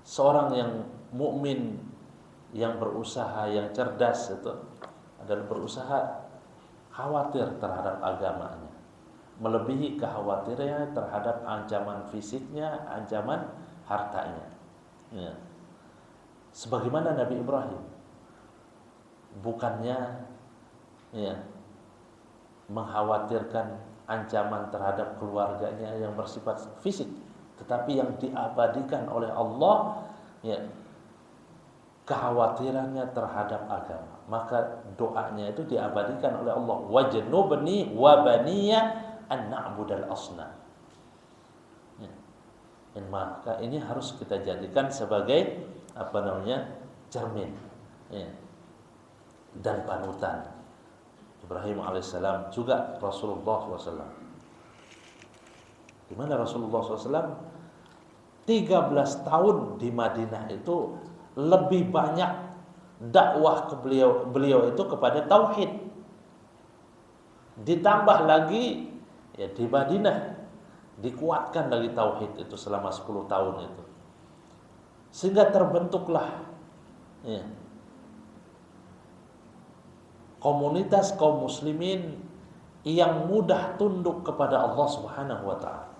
seorang yang mukmin, yang berusaha, yang cerdas itu adalah berusaha khawatir terhadap agamanya, melebihi kekhawatirannya terhadap ancaman fisiknya, ancaman hartanya. Ya. Sebagaimana Nabi Ibrahim, bukannya, ya, mengkhawatirkan ancaman terhadap keluarganya yang bersifat fisik, tetapi yang diabadikan oleh Allah, ya, kekhawatirannya terhadap agama. Maka doanya itu diabadikan oleh Allah, wajnubni wa baniya an na'budal asnam. Ya. Maka ini harus kita jadikan sebagai cermin, ya, dan panutan. Ibrahim alaihissalam juga Rasulullah SAW. Di mana Rasulullah SAW 13 tahun di Madinah itu lebih banyak dakwah ke beliau itu kepada tauhid. Ditambah lagi, ya, di Madinah dikuatkan lagi tauhid itu selama 10 tahun itu. Sehingga terbentuklah, ya, komunitas kaum muslimin yang mudah tunduk kepada Allah Subhanahu wa taala.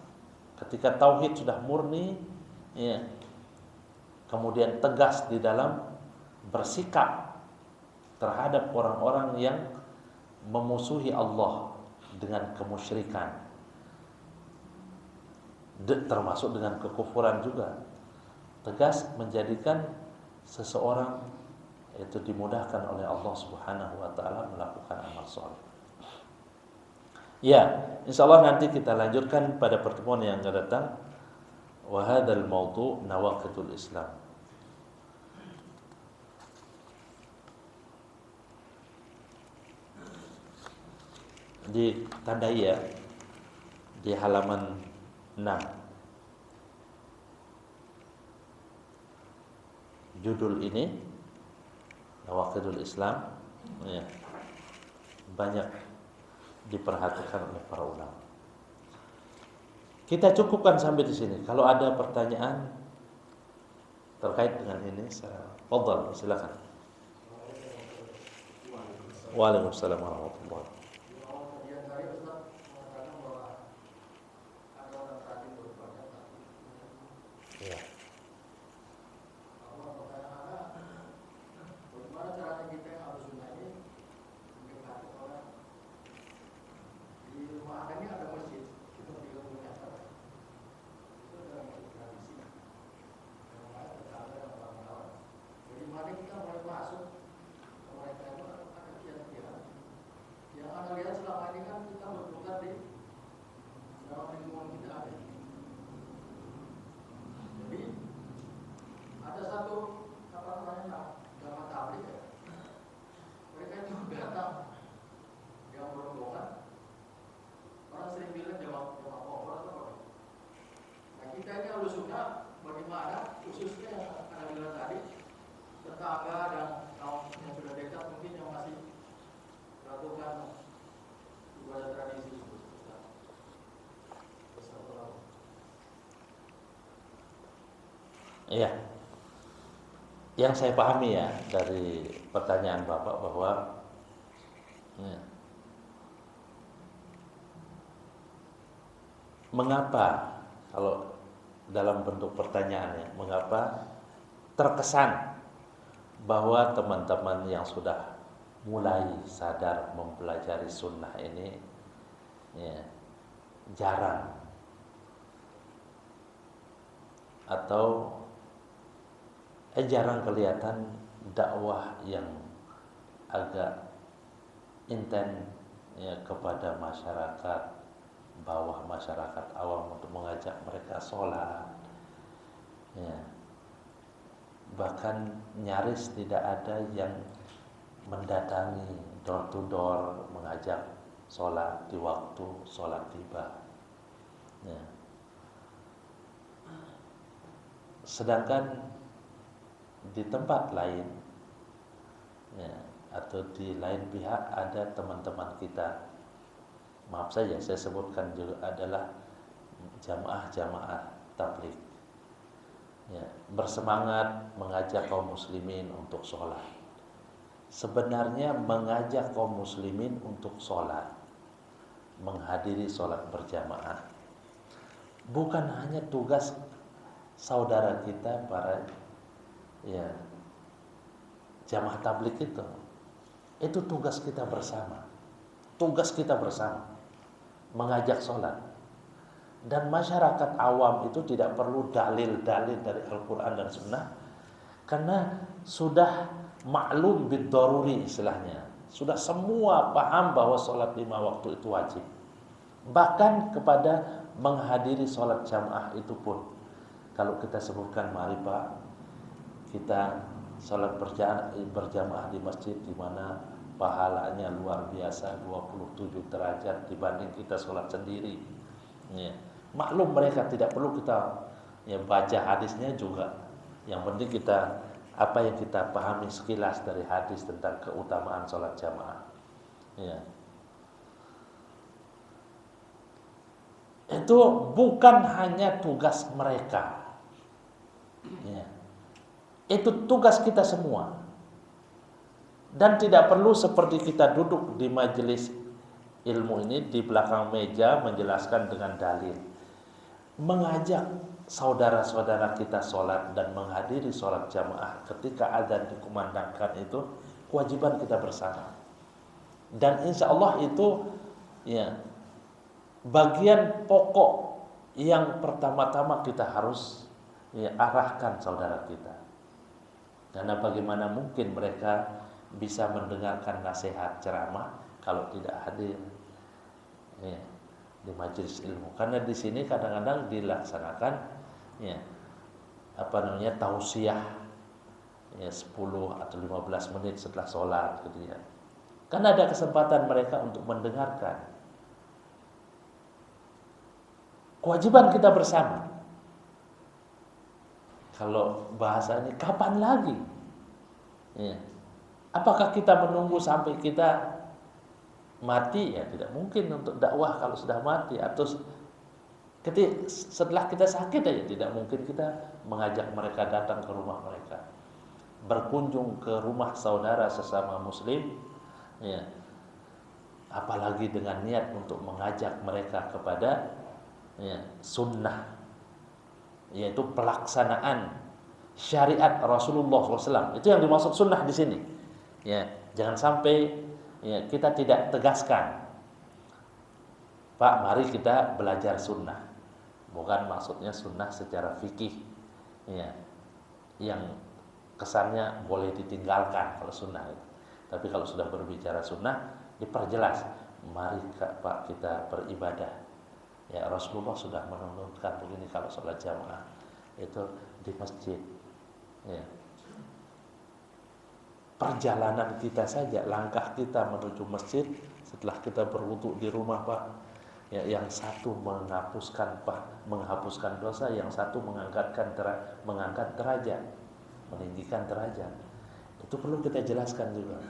Ketika tauhid sudah murni, ya, kemudian tegas di dalam bersikap terhadap orang-orang yang memusuhi Allah dengan kemusyrikan, termasuk dengan kekufuran juga. Tegas menjadikan seseorang itu dimudahkan oleh Allah Subhanahu wa taala melakukan amal saleh. Ya, insyaallah nanti kita lanjutkan pada pertemuan yang akan datang. Wa hadzal mawdu' nawaqidul Islam. Ditandai ya di halaman 6. Judul ini Nawaqidul Islam, ya, banyak diperhatikan oleh para ulama. Kita cukupkan sampai di sini. Kalau ada pertanyaan terkait dengan ini, fadhal, silakan. Waalaikumsalam warahmatullahi wabarakatuh. Ya. Iya. Yang saya pahami ya dari pertanyaan Bapak bahwa ya, mengapa kalau dalam bentuk pertanyaannya, mengapa terkesan bahwa teman-teman yang sudah mulai sadar mempelajari sunnah ini ya, jarang atau jarang kelihatan dakwah yang agak intens ya, kepada masyarakat bawah, masyarakat awam, untuk mengajak mereka sholat ya. Bahkan nyaris tidak ada yang mendatangi door to door mengajak sholat di waktu sholat tiba ya. Sedangkan di tempat lain ya, atau di lain pihak ada teman-teman kita, maaf saja saya sebutkan juga, adalah jamaah-jamaah tabligh ya, bersemangat mengajak kaum muslimin untuk sholat. Sebenarnya mengajak kaum muslimin untuk sholat, menghadiri sholat berjamaah, bukan hanya tugas saudara kita para ya jamaah tabligh itu tugas kita bersama. Tugas kita bersama mengajak sholat. Dan masyarakat awam itu tidak perlu dalil-dalil dari Al-Quran dan Sunnah, karena sudah maklum bid-daruri istilahnya. Sudah semua paham bahwa sholat 5 waktu itu wajib. Bahkan kepada menghadiri sholat jamaah itu pun, kalau kita sebutkan, mari Pak, kita sholat berjamaah di masjid di mana pahalanya luar biasa 27 derajat dibanding kita sholat sendiri ya. Maklum mereka tidak perlu kita ya, baca hadisnya juga. Yang penting kita apa yang kita pahami sekilas dari hadis tentang keutamaan sholat jamaah ya. Itu bukan hanya tugas mereka ya. Itu tugas kita semua. Dan tidak perlu seperti kita duduk di majelis ilmu ini di belakang meja menjelaskan dengan dalil. Mengajak saudara-saudara kita sholat dan menghadiri sholat jamaah ketika adzan dikumandangkan itu kewajiban kita bersama. Dan insya Allah itu ya bagian pokok yang pertama-tama kita harus ya, arahkan saudara kita. Karena bagaimana mungkin mereka bisa mendengarkan nasihat ceramah kalau tidak hadir ya, di majelis ilmu. Karena di sini kadang-kadang dilaksanakan ya, tausiah ya, 10 atau 15 menit setelah sholat gitu ya. Karena ada kesempatan mereka untuk mendengarkan. Kewajiban kita bersama. Kalau bahasanya kapan lagi ya. Apakah kita menunggu sampai kita mati? Ya tidak mungkin untuk dakwah kalau sudah mati. Atau Setelah kita sakit aja tidak mungkin kita mengajak mereka datang ke rumah mereka, berkunjung ke rumah saudara sesama muslim, ya. Apalagi dengan niat untuk mengajak mereka kepada sunnah, yaitu pelaksanaan syariat Rasulullah SAW. Itu yang dimaksud sunnah di sini. Ya, jangan sampai kita tidak tegaskan, Pak, mari kita belajar sunnah. Bukan maksudnya sunnah secara fikih, yang kesannya boleh ditinggalkan kalau sunnah itu. Tapi kalau sudah berbicara sunnah, diperjelas. Mari Pak kita beribadah. Ya, Rasulullah sudah menuntunkan begini kalau sholat jamaah itu di masjid. Ya. Perjalanan kita saja, langkah kita menuju masjid setelah kita berwudu di rumah, Pak. Ya, yang satu menghapuskan dosa, yang satu mengangkat derajat, meninggikan derajat. Itu perlu kita jelaskan juga.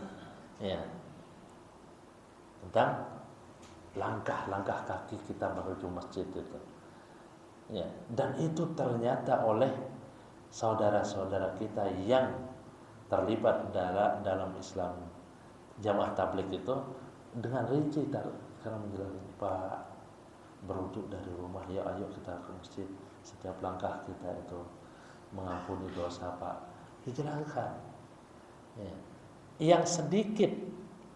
Ya. Tentang langkah-langkah kaki kita menuju masjid itu. Ya, dan itu ternyata oleh saudara-saudara kita yang terlibat dalam Islam jamaah tabligh itu dengan rinci karena menjelaskan, Pak, berwudu dari rumah, ya ayo kita ke masjid, setiap langkah kita itu mengampuni dosa, Pak. Dijelaskan. Ya. Yang sedikit,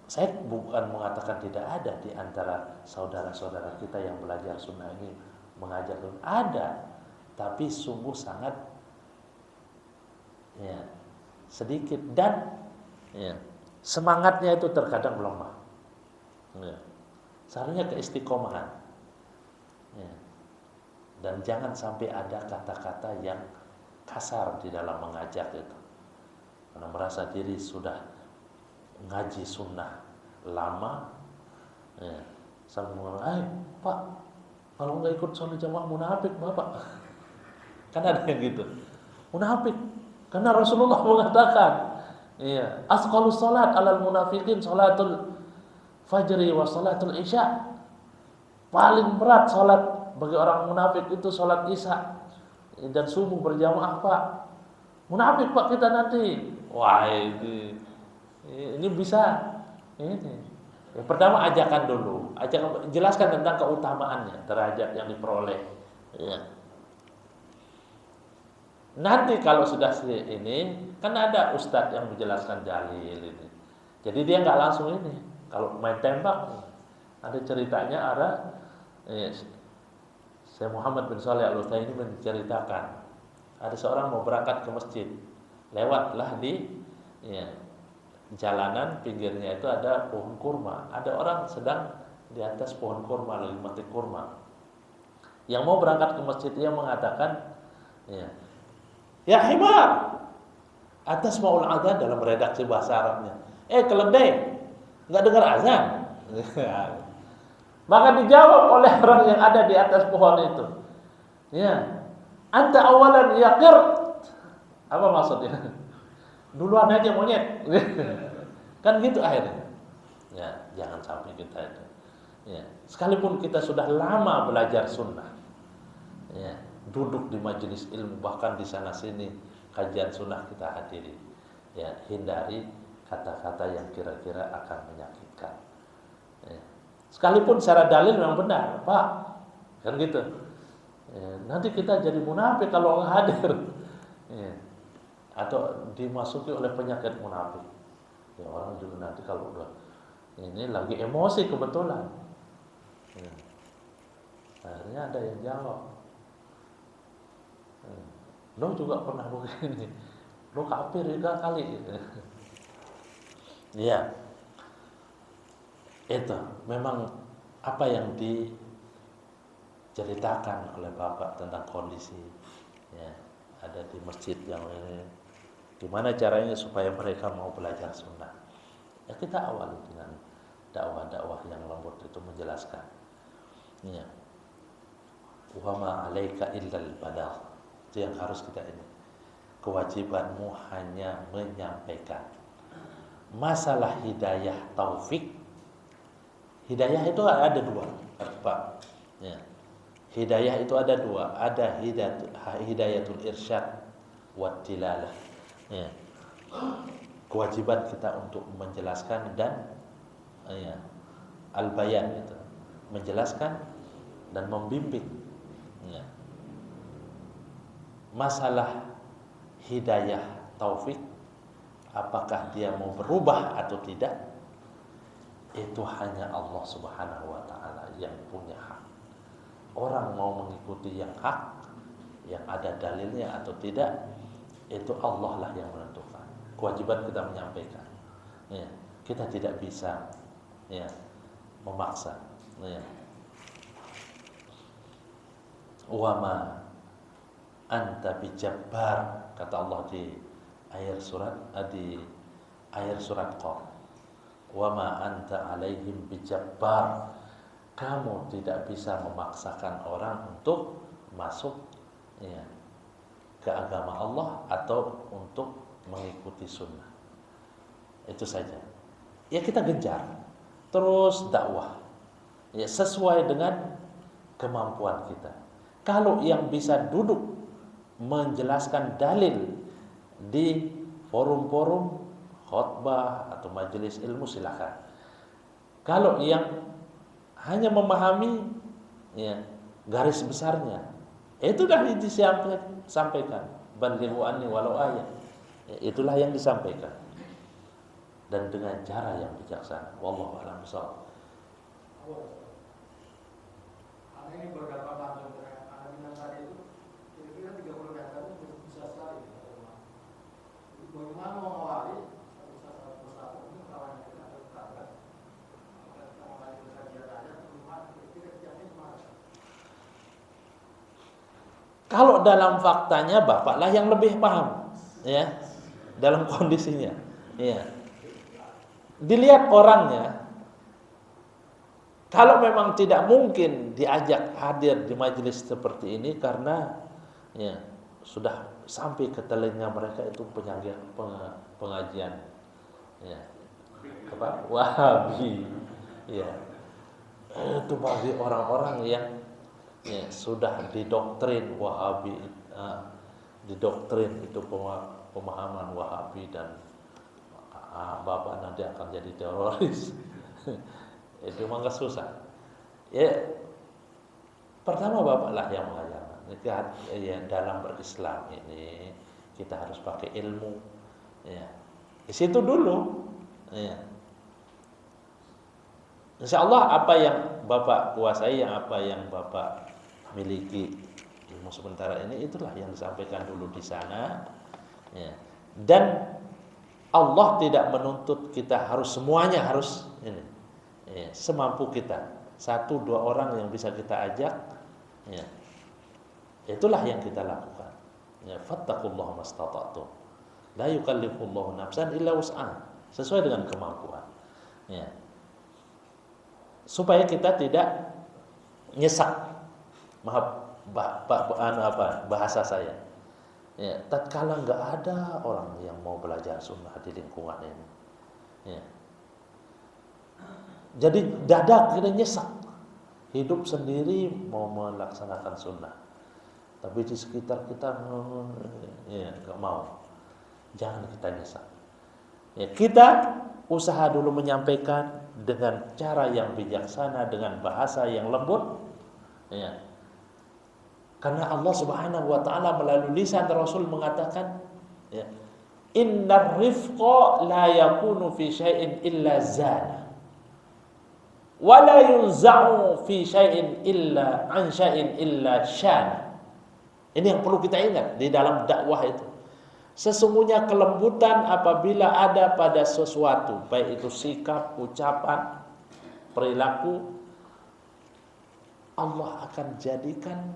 saya bukan mengatakan tidak ada di antara saudara-saudara kita yang belajar sunnah ini mengajak, ada, tapi sungguh sangat sedikit, dan semangatnya itu terkadang lemah. Seharusnya keistiqomahan. Dan jangan sampai ada kata-kata yang kasar di dalam mengajak itu, karena merasa diri sudah ngaji sunnah lama, sampai mengatakan, Pak, kalau nggak ikut sholat jamaah munafik, Bapak. Kan ada yang gitu, munafik. Karena Rasulullah mengatakan, asqalus salat alal munafiqin salatul fajri wa salatul isya. Paling berat salat bagi orang munafik itu salat isya dan subuh berjamaah, Pak. Munafik, Pak, kita nanti. Wah, ini bisa ini. Yang pertama, ajakan dulu, jelaskan tentang keutamaannya, derajat yang diperoleh. Ya. Nanti kalau sudah ini, kan ada ustadz yang menjelaskan dalil ini. Jadi dia nggak langsung ini. Kalau main tembak, ada ceritanya, Syekh Muhammad bin Shalih Al-Utsaimin menceritakan, ada seorang mau berangkat ke masjid, lewatlah di jalanan pinggirnya itu ada pohon kurma. Ada orang sedang di atas pohon kurma, lagi metik kurma. Yang mau berangkat ke masjid, dia mengatakan, ya himar, atas maul adzan dalam redaksi bahasa Arabnya. Keledai, nggak dengar azan. Maka dijawab oleh orang yang ada di atas pohon itu, anta awalan yaqir. Apa maksudnya? Duluan aja monyet. Kan gitu akhirnya. Ya, jangan sampai kita itu. Sekalipun kita sudah lama belajar sunnah, duduk di majelis ilmu, bahkan di sana sini kajian sunnah kita hadiri, hindari kata-kata yang kira-kira akan menyakitkan. Sekalipun secara dalil memang benar, Pak, kan gitu. Nanti kita jadi munafik kalau nggak hadir, atau dimasuki oleh penyakit munafik. Ya, orang juga nanti kalau udah ini lagi emosi kebetulan, akhirnya ada yang jawab, lo juga pernah begini, lo kafir juga kali. Ya, itu memang apa yang diceritakan oleh Bapak tentang kondisi ada di masjid yang ini. Gimana caranya supaya mereka mau belajar sunnah? Ya, kita awali dengan dakwah-dakwah yang lembut itu, menjelaskan. Wa ma 'alaika illal balagh. Itu yang harus kita ini. Kewajibanmu hanya menyampaikan. Masalah hidayah taufik. Hidayah itu ada dua, Pak. Hidayah itu ada dua, ada hidayatul irsyad wa tilalah. Ya. Kewajiban kita untuk menjelaskan dan ya, al-bayan itu, menjelaskan dan membimbing. Ya. Masalah hidayah taufik, apakah dia mau berubah atau tidak, itu hanya Allah Subhanahu wa ta'ala yang punya hak. Orang mau mengikuti yang hak, yang ada dalilnya atau tidak, itu Allah lah yang menentukan. Kewajiban kita menyampaikan. Ya, kita tidak bisa ya, memaksa. Ya. Wa ma anta bijabbar, kata Allah di akhir surat Qaf. Wa ma anta alaihim bijabbar. Kamu tidak bisa memaksakan orang untuk masuk ya, ke agama Allah atau untuk mengikuti sunnah. Itu saja. Ya kita genjar terus dakwah ya, sesuai dengan kemampuan kita. Kalau yang bisa duduk menjelaskan dalil di forum-forum khutbah atau majelis ilmu, silakan. Kalau yang hanya memahami ya, garis besarnya, itulah yang disampaikan. Balighu anni walau ayat. Ya, itulah yang disampaikan. Dan dengan cara yang bijaksana. Wallahu a'lam bishawab. Karena ini berdampak langsung dengan anak bilang tadi itu, kira-kira 30 meter itu bisa sekali. Bagaimana mau mengawali satu persatu ini kawan kita atau tetangga? Kita mengawali kajian aja, rumah kira-kira gimana? Kalau dalam faktanya bapaklah yang lebih paham, ya, dalam kondisinya, ya. Dilihat orangnya. Kalau memang tidak mungkin diajak hadir di majelis seperti ini karena ya, sudah sampai ke telinga mereka itu pengajian ya, apa? Wahabi. Ya. Itu bagi orang-orang yang ya, sudah didoktrin Wahabi, didoktrin itu pemahaman Wahabi dan bapak nanti akan jadi teroris. Itu memang susah. Ya, pertama bapaklah yang mengajarkan. Ya, dalam berislam ini kita harus pakai ilmu. Ya, di situ dulu. Ya. Insya Allah apa yang bapak kuasai, yang apa yang bapak miliki ilmu sementara ini, itulah yang disampaikan dulu di sana. Ya. Dan Allah tidak menuntut kita harus semuanya harus ini. Ya, semampu kita, 1-2 orang yang bisa kita ajak, ya, itulah yang kita lakukan. Ya, fattaqullaha mastata'tum, la yukallifullahu nafsan illa wus'aha, sesuai dengan kemampuan. Ya. Supaya kita tidak nyesak, maaf bahasa saya. Ya, tatkala nggak ada orang yang mau belajar sunnah di lingkungan ini. Ya. Jadi dadak kita nyesek, hidup sendiri mau melaksanakan sunnah, tapi di sekitar kita ya nggak mau. Jangan kita nyesek. Ya, kita usaha dulu menyampaikan dengan cara yang bijaksana, dengan bahasa yang lembut. Ya. Karena Allah Subhanahu wa ta'ala melalui lisan Rasul mengatakan, ya, innar rifqa la yakunu fi syai'in illa zana, wala yunza'u fi syai'in illa an syai'in illa syana. Ini yang perlu kita ingat di dalam dakwah itu. Sesungguhnya kelembutan apabila ada pada sesuatu, baik itu sikap, ucapan, perilaku, Allah akan jadikan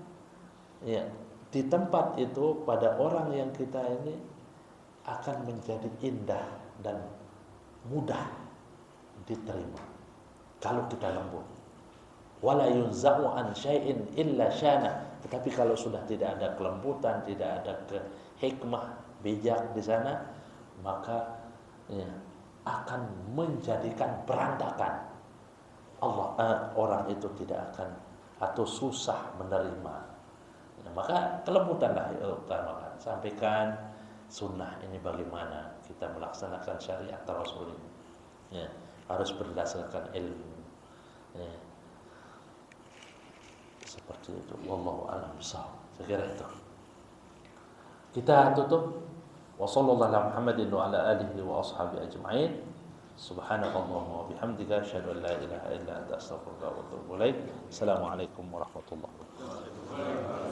ya, di tempat itu pada orang yang kita ini akan menjadi indah dan mudah diterima kalau kita lembut. Wala yunza'u an syai'in illa syana. Tetapi kalau sudah tidak ada kelembutan, tidak ada hikmah, bijak di sana, maka ya, akan menjadikan berantakan. Orang itu tidak akan atau susah menerima. Ya, maka kelembutanlah utamakan. Sampaikan sunnah ini bagaimana kita melaksanakan syariat Rasul ini. Ya, harus berdasarkan ilmu. Ya. Seperti itu. Wallahu a'lam bishawab. Saya kira itu. Kita tutup. Wa sallallahu ala Muhammadin wa ala alihi wa ashabihi ajma'in. Subhanakallahumma wa bihamdika asyhadu an la ilaha illa anta astaghfiruka wa atubu ilaik. Assalamualaikum warahmatullahi wabarakatuh.